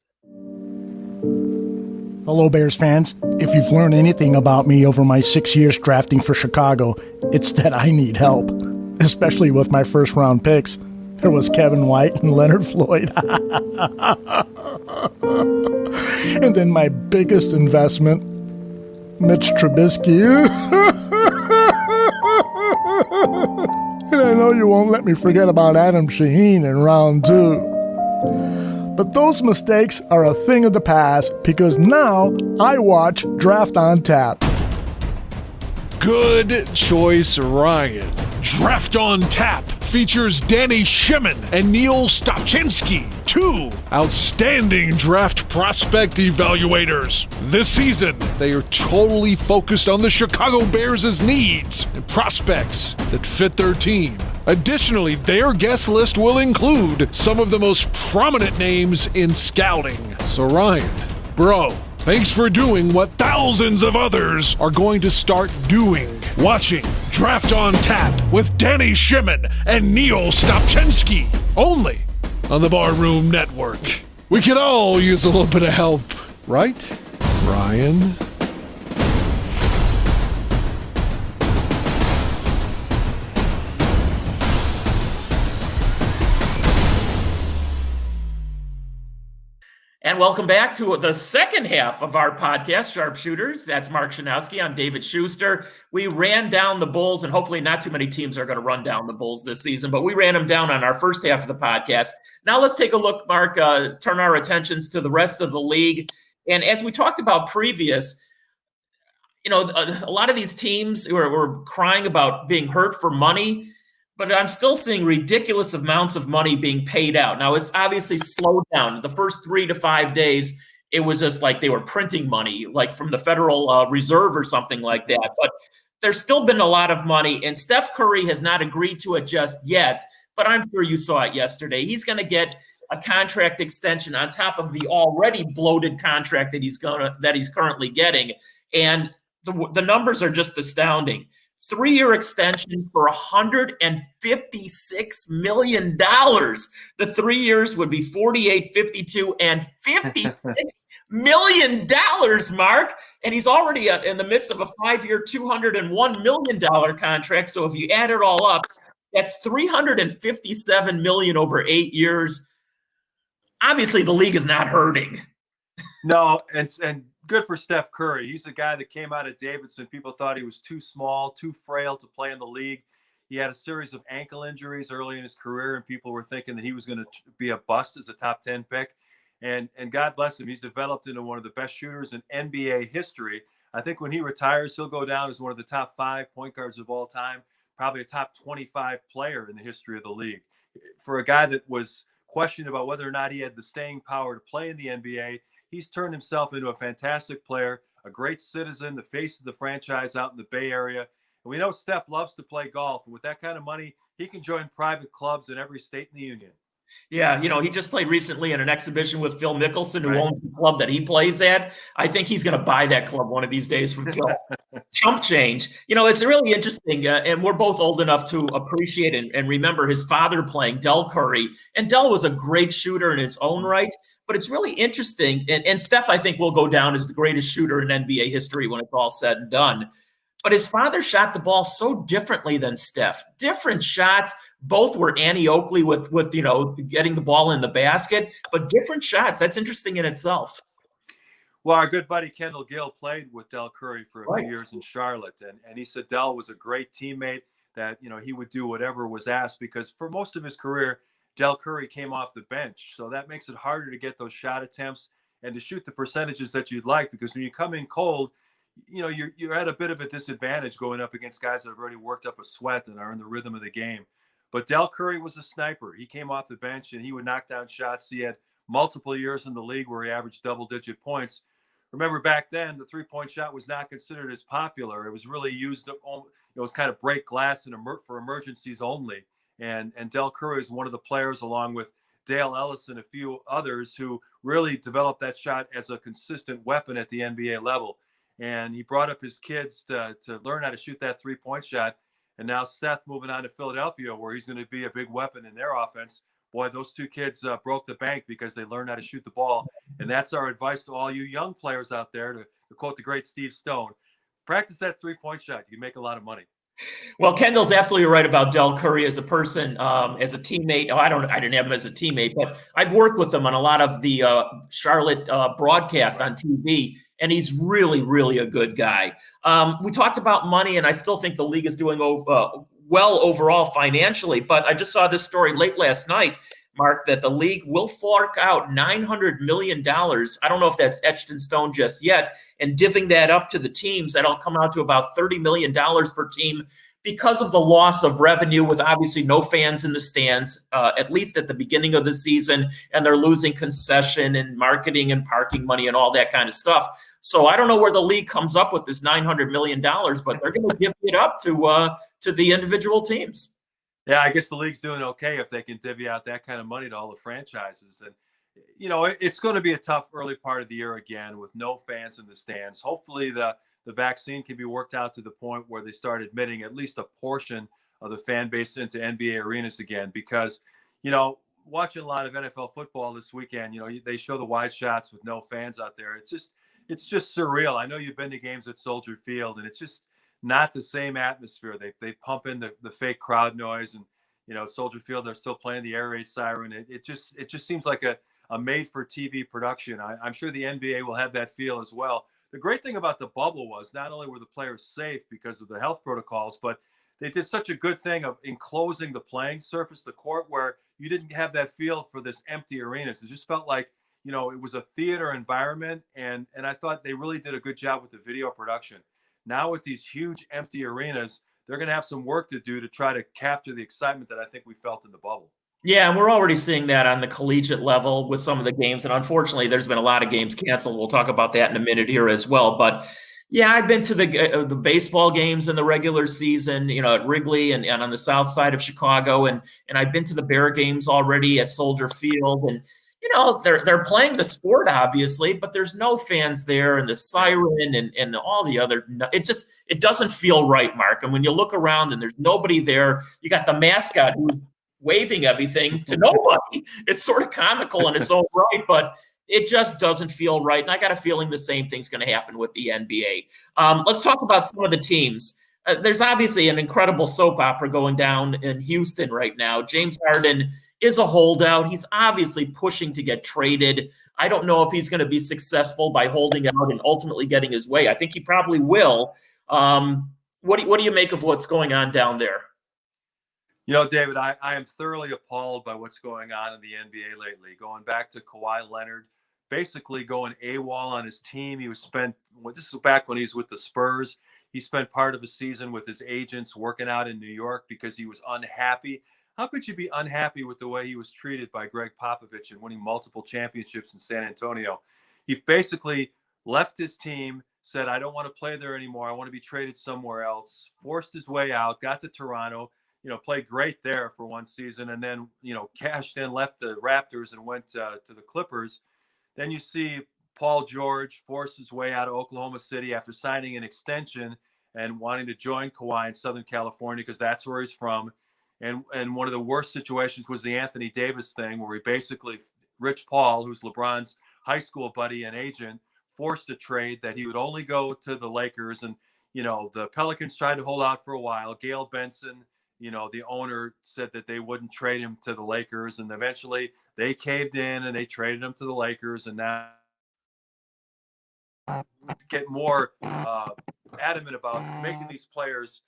Hello, Bears fans. If you've learned anything about me over my 6 years drafting for Chicago, it's that I need help, especially with my first-round picks. There was Kevin White and Leonard Floyd. And then my biggest investment, Mitch Trubisky. And I know you won't let me forget about Adam Shaheen in round 2. But those mistakes are a thing of the past because now I watch Draft on Tap. Good choice, Ryan. Draft on Tap features Danny Shimon and Neil Stopchinski, 2 outstanding draft prospect evaluators. This season, they are totally focused on the Chicago Bears' needs and prospects that fit their team. Additionally, their guest list will include some of the most prominent names in scouting. So Ryan, bro, thanks for doing what thousands of others are going to start doing. Watching Draft on Tap with Danny Shimon and Neil Stopchinski, only on the Barroom Network. We could all use a little bit of help, right, Ryan? And welcome back to the second half of our podcast, Sharpshooters. That's Mark Schanowski. I'm David Schuster. We ran down the Bulls, and hopefully not too many teams are going to run down the Bulls this season, but we ran them down on our first half of the podcast. Now let's take a look, Mark, turn our attentions to the rest of the league. And as we talked about previous, you know, a lot of these teams were crying about being hurt for money, but I'm still seeing ridiculous amounts of money being paid out. Now, it's obviously slowed down. The first 3 to 5 days, it was just like they were printing money, like from the Federal Reserve or something like that. But there's still been a lot of money, and Steph Curry has not agreed to it just yet, but I'm sure you saw it yesterday. He's going to get a contract extension on top of the already bloated contract that he's currently getting, and the numbers are just astounding. 3-year extension for $156 million. The 3 years would be 48, 52, and $56 million, Mark. And he's already in the midst of a 5-year, $201 million contract. So if you add it all up, that's $357 million over 8 years. Obviously, the league is not hurting. No, and good for Steph Curry. He's a guy that came out of Davidson. People thought he was too small, too frail to play in the league. He had a series of ankle injuries early in his career, and people were thinking that he was going to be a bust as a top 10 pick. And God bless him. He's developed into one of the best shooters in NBA history. I think when he retires, he'll go down as one of the top 5 point guards of all time, probably a top 25 player in the history of the league. For a guy that was questioned about whether or not he had the staying power to play in the NBA, he's turned himself into a fantastic player, a great citizen, the face of the franchise out in the Bay Area. And we know Steph loves to play golf. And with that kind of money, he can join private clubs in every state in the union. Yeah, you know, he just played recently in an exhibition with Phil Mickelson, who owns the club that he plays at. I think he's going to buy that club one of these days from Phil. Chump change. You know, it's really interesting, and we're both old enough to appreciate and remember his father playing, Del Curry. And Del was a great shooter in his own right, but it's really interesting. And Steph, I think, will go down as the greatest shooter in NBA history when it's all said and done. But his father shot the ball so differently than Steph. Different shots. Both were Annie Oakley with you know, getting the ball in the basket, but different shots. That's interesting in itself. Well, our good buddy Kendall Gill played with Del Curry for a few years in Charlotte, and he said Del was a great teammate, that, you know, he would do whatever was asked, because for most of his career, Del Curry came off the bench. So that makes it harder to get those shot attempts and to shoot the percentages that you'd like, because when you come in cold, you're at a bit of a disadvantage going up against guys that have already worked up a sweat and are in the rhythm of the game. But Del Curry was a sniper. He came off the bench and he would knock down shots. He had multiple years in the league where he averaged double-digit points. Remember back then, the three-point shot was not considered as popular. It was really used, it was kind of break glass and for emergencies only. And Del Curry is one of the players, along with Dale Ellis and a few others, who really developed that shot as a consistent weapon at the NBA level. And he brought up his kids to learn how to shoot that three-point shot. And now Seth moving on to Philadelphia, where he's going to be a big weapon in their offense. Boy, those two kids broke the bank because they learned how to shoot the ball. And that's our advice to all you young players out there, to quote the great Steve Stone. Practice that three-point shot. You can make a lot of money. Well, Kendall's absolutely right about Del Curry as a person, as a teammate. I didn't have him as a teammate, but I've worked with him on a lot of the Charlotte broadcast on TV, and he's really, really a good guy. We talked about money, and I still think the league is doing well overall financially, but I just saw this story late last night, Mark, that the league will fork out $900 million. I don't know if that's etched in stone just yet, and divvying that up to the teams, that'll come out to about $30 million per team because of the loss of revenue, with obviously no fans in the stands, at least at the beginning of the season, and they're losing concession and marketing and parking money and all that kind of stuff. So I don't know where the league comes up with this $900 million, but they're going to give it up to the individual teams. Yeah, I guess the league's doing okay if they can divvy out that kind of money to all the franchises. And, it's going to be a tough early part of the year again with no fans in the stands. Hopefully the vaccine can be worked out to the point where they start admitting at least a portion of the fan base into NBA arenas again, because, watching a lot of NFL football this weekend, they show the wide shots with no fans out there. It's just surreal. I know you've been to games at Soldier Field, and it's just not the same atmosphere. They pump in the fake crowd noise, and Soldier Field, they're still playing the air raid siren. It just seems like a made for TV production. I'm sure the NBA will have that feel as well. The great thing about the bubble was not only were the players safe because of the health protocols, but they did such a good thing of enclosing the playing surface, the court, where you didn't have that feel for this empty arenas. It just felt like it was a theater environment, and I thought they really did a good job with the video production. Now with these huge empty arenas, they're going to have some work to do to try to capture the excitement that I think we felt in the bubble. Yeah, and we're already seeing that on the collegiate level with some of the games. And unfortunately, there's been a lot of games canceled. We'll talk about that in a minute here as well. But yeah, I've been to the baseball games in the regular season, at Wrigley and on the south side of Chicago. And I've been to the Bear games already at Soldier Field. And they're playing the sport, obviously, but there's no fans there, and the siren and all the other. It doesn't feel right, Mark. And when you look around and there's nobody there, you got the mascot who's waving everything to nobody. It's sort of comical in its own right, but it just doesn't feel right. And I got a feeling the same thing's going to happen with the NBA. Let's talk about some of the teams. There's obviously an incredible soap opera going down in Houston right now. James Harden is a holdout. He's obviously pushing to get traded. I don't know if he's going to be successful by holding out and ultimately getting his way. I think he probably will. What do you make of what's going on down there? David, I am thoroughly appalled by what's going on in the NBA lately. Going back to Kawhi Leonard, basically going AWOL on his team. This is back when he's with the Spurs. He spent part of a season with his agents working out in New York because he was unhappy. How could you be unhappy with the way he was treated by Greg Popovich and winning multiple championships in San Antonio? He basically left his team, said, I don't want to play there anymore. I want to be traded somewhere else, forced his way out, got to Toronto, played great there for one season, and then, cashed in, left the Raptors and went to the Clippers. Then you see Paul George forced his way out of Oklahoma City after signing an extension and wanting to join Kawhi in Southern California because that's where he's from. And one of the worst situations was the Anthony Davis thing, where he basically, Rich Paul, who's LeBron's high school buddy and agent, forced a trade that he would only go to the Lakers. And, the Pelicans tried to hold out for a while. Gail Benson, the owner, said that they wouldn't trade him to the Lakers. And eventually they caved in and they traded him to the Lakers. And now get more adamant about making these players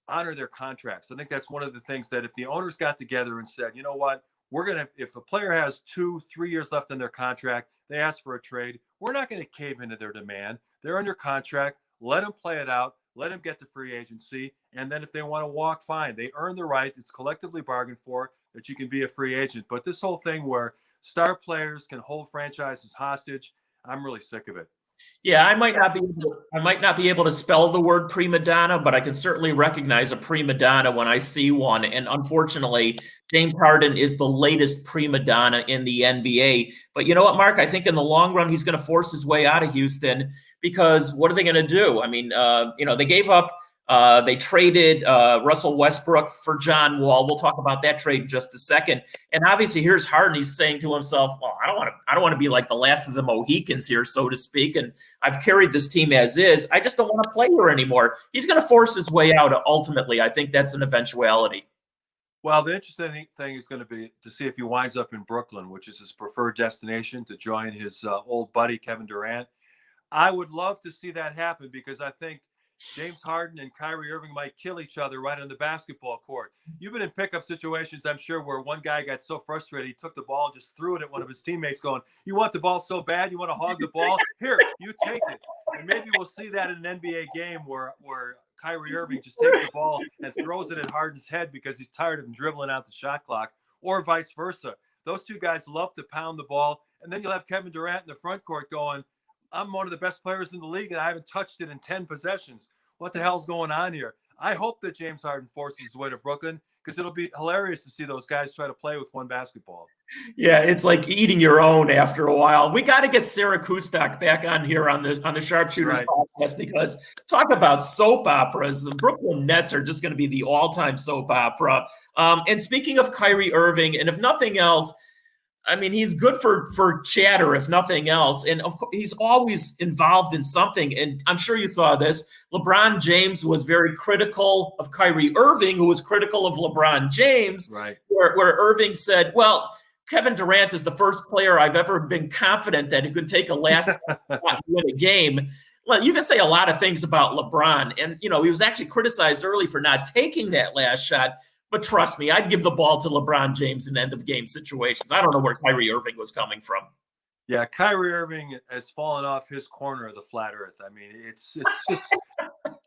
honor their contracts. I think that's one of the things that if the owners got together and said, you know what, if a player has 2-3 years left on their contract, they ask for a trade, we're not going to cave into their demand. They're under contract. Let them play it out. Let them get to free agency. And then if they want to walk, fine. They earn the right. It's collectively bargained for that you can be a free agent. But this whole thing where star players can hold franchises hostage, I'm really sick of it. Yeah, I might not be able to spell the word prima donna, but I can certainly recognize a prima donna when I see one. And unfortunately, James Harden is the latest prima donna in the NBA. But you know what, Mark? I think in the long run, he's going to force his way out of Houston, because what are they going to do? I mean, they gave up. They traded Russell Westbrook for John Wall. We'll talk about that trade in just a second. And obviously, here's Harden. He's saying to himself, "Well, I don't want to be like the last of the Mohicans here, so to speak. And I've carried this team as is. I just don't want to play here anymore." He's going to force his way out. Ultimately, I think that's an eventuality. Well, the interesting thing is going to be to see if he winds up in Brooklyn, which is his preferred destination, to join his old buddy Kevin Durant. I would love to see that happen, because I think James Harden and Kyrie Irving might kill each other right on the basketball court. You've been in pickup situations, I'm sure, where one guy got so frustrated, he took the ball and just threw it at one of his teammates going, "You want the ball so bad? You want to hog the ball? Here, you take it." And maybe we'll see that in an NBA game where Kyrie Irving just takes the ball and throws it at Harden's head because he's tired of him dribbling out the shot clock, or vice versa. Those two guys love to pound the ball. And then you'll have Kevin Durant in the front court going, "I'm one of the best players in the league, and I haven't touched it in 10 possessions. What the hell's going on here?" I hope that James Harden forces his way to Brooklyn, because it'll be hilarious to see those guys try to play with one basketball. Yeah, it's like eating your own after a while. We got to get Sarah Kustak back on here on the Sharpshooters podcast, because talk about soap operas. The Brooklyn Nets are just going to be the all-time soap opera. And speaking of Kyrie Irving, and if nothing else, I mean, he's good for chatter, if nothing else. And of course, he's always involved in something. And I'm sure you saw this. LeBron James was very critical of Kyrie Irving, who was critical of LeBron James, right? Where Irving said, "Well, Kevin Durant is the first player I've ever been confident that he could take a last shot and win a game." Well, you can say a lot of things about LeBron. And, he was actually criticized early for not taking that last shot. But trust me, I'd give the ball to LeBron James in end-of-game situations. I don't know where Kyrie Irving was coming from. Yeah, Kyrie Irving has fallen off his corner of the flat earth. I mean,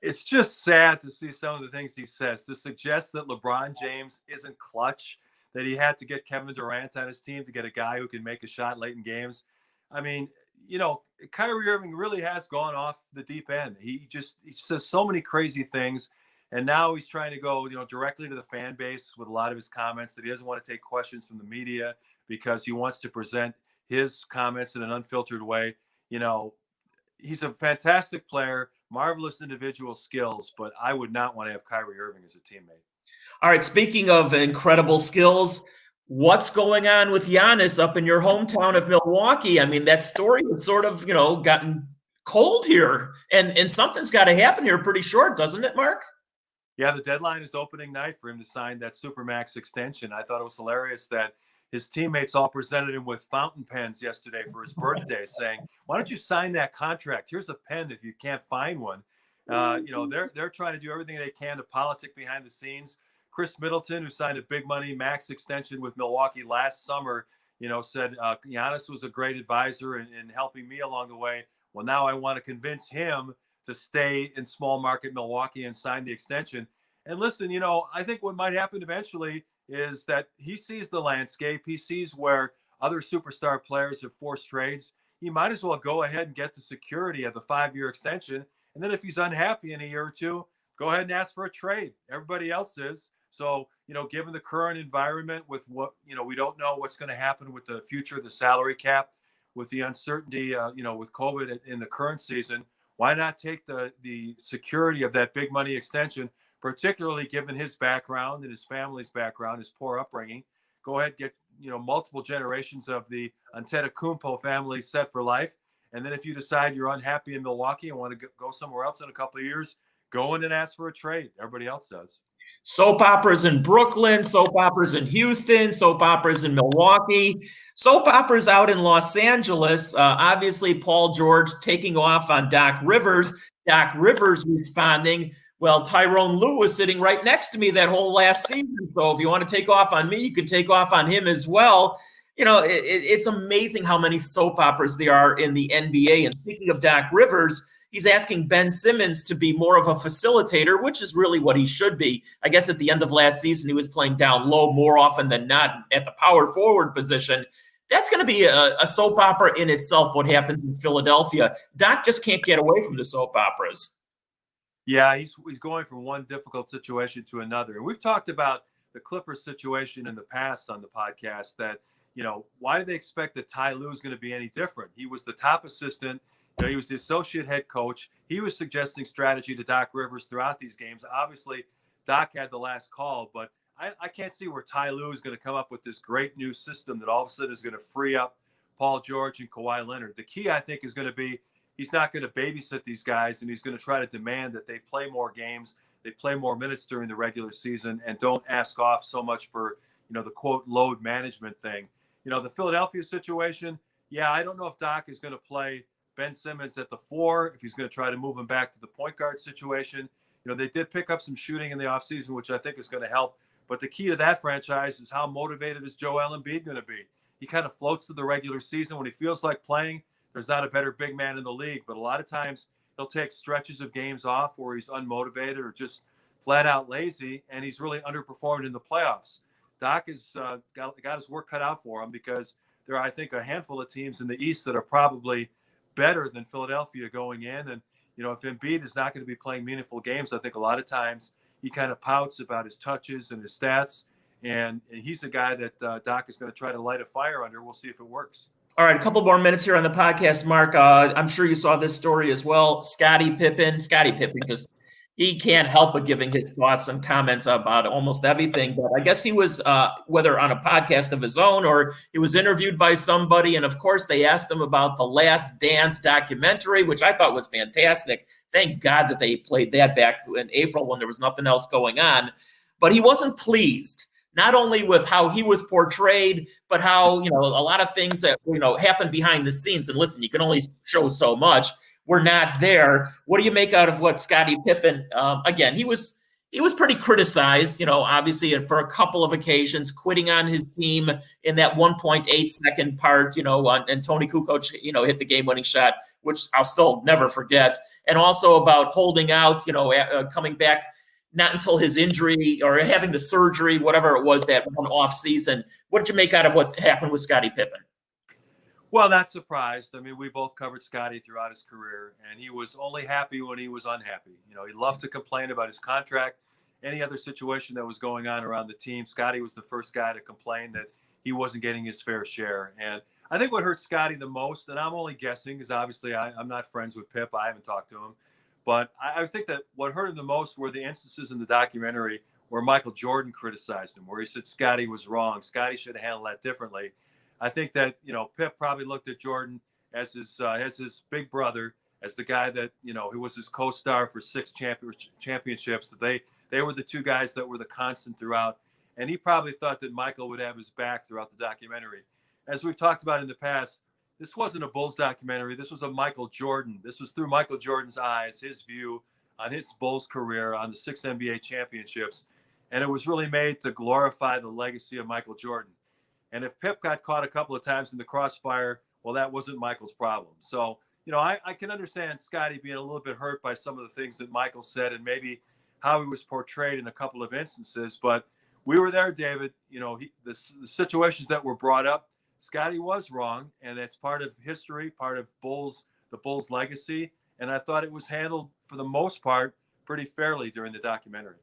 it's just sad to see some of the things he says. To suggest that LeBron James isn't clutch, that he had to get Kevin Durant on his team to get a guy who can make a shot late in games. I mean, Kyrie Irving really has gone off the deep end. He says so many crazy things. And now he's trying to go, directly to the fan base with a lot of his comments, that he doesn't want to take questions from the media because he wants to present his comments in an unfiltered way. He's a fantastic player, marvelous individual skills, but I would not want to have Kyrie Irving as a teammate. All right, speaking of incredible skills, what's going on with Giannis up in your hometown of Milwaukee? I mean, that story has sort of, gotten cold here, and something's got to happen here pretty short, doesn't it, Mark? Yeah, the deadline is opening night for him to sign that Supermax extension. I thought it was hilarious that his teammates all presented him with fountain pens yesterday for his birthday, saying, "Why don't you sign that contract? Here's a pen if you can't find one." They're trying to do everything they can to politic behind the scenes. Chris Middleton, who signed a big money max extension with Milwaukee last summer, said Giannis was a great advisor in helping me along the way. Well, now I want to convince him to stay in small market Milwaukee and sign the extension. And listen, I think what might happen eventually is that he sees the landscape. He sees where other superstar players have forced trades. He might as well go ahead and get the security of the 5-year extension. And then if he's unhappy in a year or two, go ahead and ask for a trade. Everybody else is. So, given the current environment with what, we don't know what's going to happen with the future of the salary cap, with the uncertainty, with COVID in the current season, why not take the security of that big money extension, particularly given his background and his family's background, his poor upbringing? Go ahead, get multiple generations of the Antetokounmpo family set for life. And then if you decide you're unhappy in Milwaukee and want to go somewhere else in a couple of years, go in and ask for a trade. Everybody else does. Soap operas in Brooklyn, soap operas in Houston, soap operas in Milwaukee, soap operas out in Los Angeles. Obviously, Paul George taking off on Doc Rivers. Doc Rivers responding, "Well, Tyrone Lue was sitting right next to me that whole last season. So if you want to take off on me, you can take off on him as well." It's amazing how many soap operas there are in the NBA. And speaking of Doc Rivers, he's asking Ben Simmons to be more of a facilitator, which is really what he should be. I guess at the end of last season, he was playing down low more often than not at the power forward position. That's going to be a soap opera in itself, what happens in Philadelphia. Doc just can't get away from the soap operas. Yeah, he's going from one difficult situation to another. And we've talked about the Clippers situation in the past on the podcast that, why do they expect that Ty Lue is going to be any different? He was the top assistant. He was the associate head coach. He was suggesting strategy to Doc Rivers throughout these games. Obviously, Doc had the last call, but I can't see where Ty Lue is going to come up with this great new system that all of a sudden is going to free up Paul George and Kawhi Leonard. The key, I think, is going to be he's not going to babysit these guys, and he's going to try to demand that they play more games, they play more minutes during the regular season, and don't ask off so much for, the quote load management thing. The Philadelphia situation, I don't know if Doc is going to play Ben Simmons at the 4, if he's going to try to move him back to the point guard situation. They did pick up some shooting in the offseason, which I think is going to help. But the key to that franchise is how motivated is Joel Embiid going to be? He kind of floats through the regular season. When he feels like playing, there's not a better big man in the league. But a lot of times he'll take stretches of games off where he's unmotivated or just flat out lazy, and he's really underperformed in the playoffs. Doc has got his work cut out for him because there are, I think, a handful of teams in the East that are probably better than Philadelphia going in. And, if Embiid is not going to be playing meaningful games, I think a lot of times he kind of pouts about his touches and his stats. And he's a guy that Doc is going to try to light a fire under. We'll see if it works. All right, a couple more minutes here on the podcast, Mark. I'm sure you saw this story as well. Scottie Pippen just he can't help but giving his thoughts and comments about almost everything. But I guess he was, whether on a podcast of his own or he was interviewed by somebody. And of course, they asked him about the Last Dance documentary, which I thought was fantastic. Thank God that they played that back in April when there was nothing else going on. But he wasn't pleased, not only with how he was portrayed, but how, a lot of things that, happened behind the scenes. And listen, you can only show so much. We're not there. What do you make out of what Scottie Pippen? Again, he was pretty criticized, obviously, and for a couple of occasions, quitting on his team in that 1.8 second part, and Tony Kukoc, hit the game-winning shot, which I'll still never forget. And also about holding out, coming back not until his injury or having the surgery, whatever it was, that one off season. What did you make out of what happened with Scottie Pippen? Well, not surprised. I mean, we both covered Scottie throughout his career, and he was only happy when he was unhappy. He loved to complain about his contract, any other situation that was going on around the team. Scottie was the first guy to complain that he wasn't getting his fair share. And I think what hurt Scottie the most, and I'm only guessing because obviously I'm not friends with Pip. I haven't talked to him. But I think that what hurt him the most were the instances in the documentary where Michael Jordan criticized him, where he said Scottie was wrong. Scottie should have handled that differently. I think that, Pip probably looked at Jordan as his big brother, as the guy that, who was his co-star for 6 championships, that they were the two guys that were the constant throughout. And he probably thought that Michael would have his back throughout the documentary. As we've talked about in the past, this wasn't a Bulls documentary. This was a Michael Jordan. This was through Michael Jordan's eyes, his view on his Bulls career, on the 6 NBA championships. And it was really made to glorify the legacy of Michael Jordan. And if Pip got caught a couple of times in the crossfire, well, that wasn't Michael's problem. So, I can understand Scottie being a little bit hurt by some of the things that Michael said and maybe how he was portrayed in a couple of instances. But we were there, David. The situations that were brought up, Scottie was wrong, and it's part of history, part of the Bulls' legacy. And I thought it was handled, for the most part, pretty fairly during the documentary.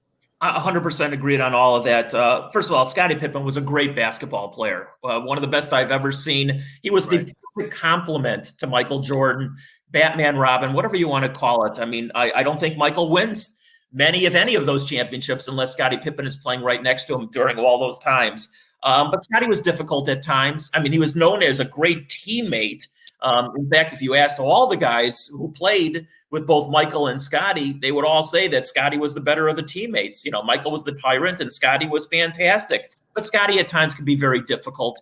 100% agreed on all of that. First of all, Scottie Pippen was a great basketball player, one of the best I've ever seen. He was the perfect complement to Michael Jordan, Batman Robin, whatever you want to call it. I mean, I don't think Michael wins many, if any, of those championships unless Scottie Pippen is playing right next to him during all those times. But Scottie was difficult at times. I mean, he was known as a great teammate. In fact, if you asked all the guys who played with both Michael and Scottie, they would all say that Scottie was the better of the teammates. Michael was the tyrant and Scottie was fantastic. But Scottie at times could be very difficult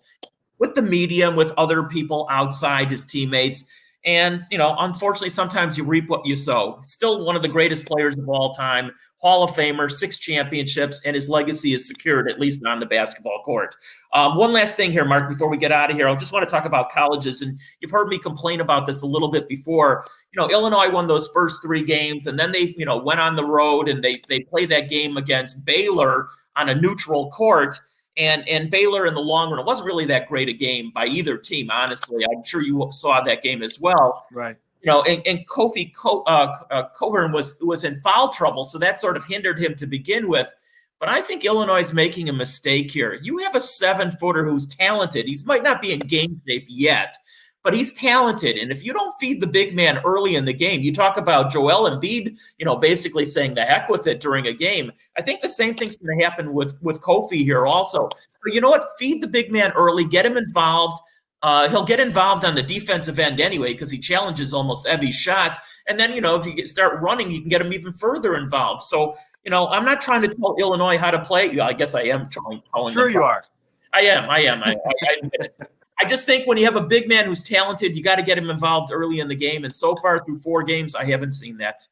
with the media and with other people outside his teammates. And, unfortunately, sometimes you reap what you sow. Still one of the greatest players of all time, Hall of Famer, 6 championships, and his legacy is secured, at least on the basketball court. One last thing here, Mark, before we get out of here. I just want to talk about colleges, and you've heard me complain about this a little bit before. Illinois won those first 3 games, and then they, went on the road, and they played that game against Baylor on a neutral court. And Baylor, in the long run, it wasn't really that great a game by either team, honestly. I'm sure you saw that game as well. Right. And Kofi Coburn was in foul trouble, so that sort of hindered him to begin with. But I think Illinois is making a mistake here. You have a 7-footer who's talented. He might not be in game shape yet, but he's talented. And if you don't feed the big man early in the game, you talk about Joel Embiid, basically saying the heck with it during a game. I think the same thing's going to happen with Kofi here also. So you know what? Feed the big man early, get him involved. He'll get involved on the defensive end anyway because he challenges almost every shot. And then, if you start running, you can get him even further involved. So, I'm not trying to tell Illinois how to play. I guess I am calling. Sure you are. I am. I admit it. I just think when you have a big man who's talented, you got to get him involved early in the game. And so far through 4 games, I haven't seen that.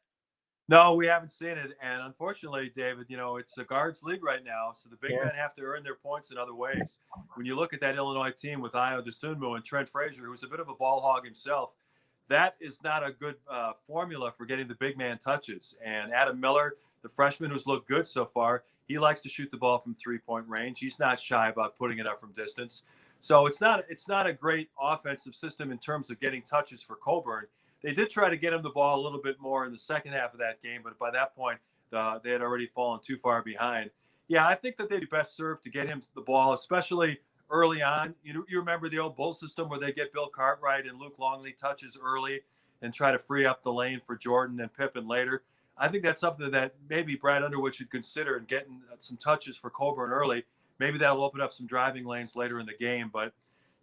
No, we haven't seen it. And unfortunately, David, it's a guards league right now. So the big men have to earn their points in other ways. When you look at that Illinois team with Ayo Dosunmu and Trent Frazier, who's a bit of a ball hog himself, that is not a good formula for getting the big man touches. And Adam Miller, the freshman who's looked good so far, he likes to shoot the ball from 3-point range. He's not shy about putting it up from distance. So it's not a great offensive system in terms of getting touches for Coburn. They did try to get him the ball a little bit more in the second half of that game, but by that point, they had already fallen too far behind. Yeah, I think that they'd be best served to get him the ball, especially early on. You remember the old Bull system where they get Bill Cartwright and Luke Longley touches early and try to free up the lane for Jordan and Pippen later. I think that's something that maybe Brad Underwood should consider and getting some touches for Coburn early. Maybe that'll open up some driving lanes later in the game. But,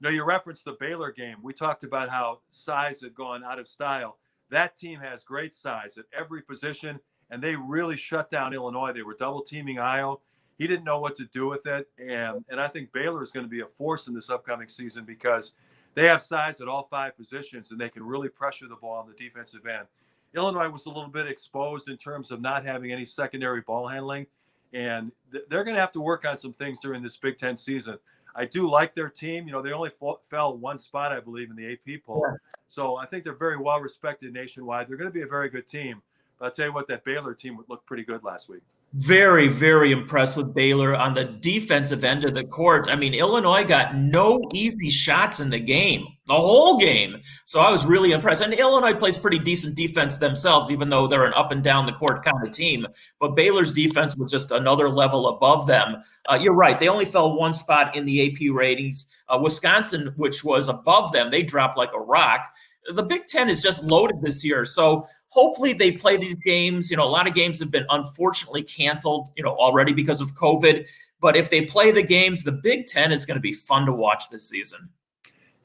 you referenced the Baylor game. We talked about how size had gone out of style. That team has great size at every position, and they really shut down Illinois. They were double-teaming Ayo. He didn't know what to do with it. And I think Baylor is going to be a force in this upcoming season because they have size at all 5 positions, and they can really pressure the ball on the defensive end. Illinois was a little bit exposed in terms of not having any secondary ball handling. And they're going to have to work on some things during this Big Ten season. I do like their team. They only fell 1 spot, I believe, in the AP poll. Yeah. So I think they're very well respected nationwide. They're going to be a very good team. But I'll tell you what, that Baylor team would look pretty good last week. Very, very impressed with Baylor on the defensive end of the court. I mean, Illinois got no easy shots in the game, the whole game. So I was really impressed. And Illinois plays pretty decent defense themselves, even though they're an up and down the court kind of team. But Baylor's defense was just another level above them. You're right. They only fell 1 spot in the AP ratings. Wisconsin, which was above them, they dropped like a rock. The Big Ten is just loaded this year. So hopefully they play these games. A lot of games have been unfortunately canceled, already because of COVID. But if they play the games, the Big Ten is going to be fun to watch this season.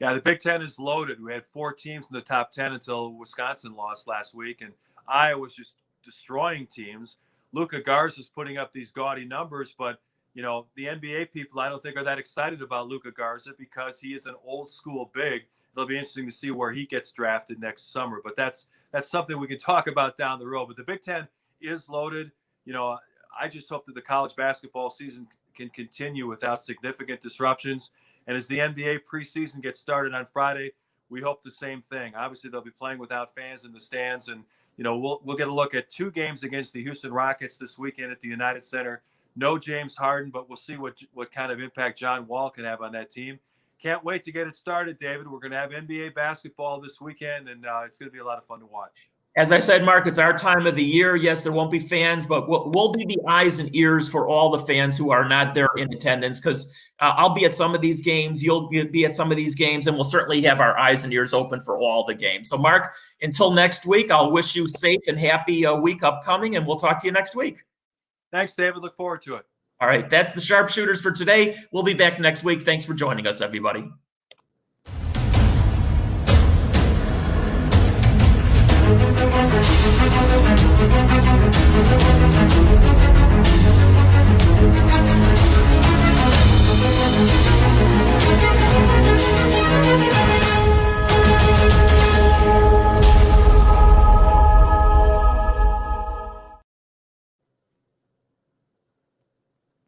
Yeah, the Big Ten is loaded. We had 4 teams in the top 10 until Wisconsin lost last week. And Iowa was just destroying teams. Luka Garza's putting up these gaudy numbers. But, the NBA people, I don't think are that excited about Luka Garza because he is an old school big. It'll be interesting to see where he gets drafted next summer. But that's something we can talk about down the road. But the Big Ten is loaded. I just hope that the college basketball season can continue without significant disruptions. And as the NBA preseason gets started on Friday, we hope the same thing. Obviously, they'll be playing without fans in the stands. And, we'll get a look at 2 games against the Houston Rockets this weekend at the United Center. No James Harden, but we'll see what kind of impact John Wall can have on that team. Can't wait to get it started, David. We're going to have NBA basketball this weekend, and it's going to be a lot of fun to watch. As I said, Mark, it's our time of the year. Yes, there won't be fans, but we'll be the eyes and ears for all the fans who are not there in attendance because I'll be at some of these games. You'll be at some of these games, and we'll certainly have our eyes and ears open for all the games. So, Mark, until next week, I'll wish you safe and happy week upcoming, and we'll talk to you next week. Thanks, David. Look forward to it. All right, that's the Sharpshooters for today. We'll be back next week. Thanks for joining us, everybody.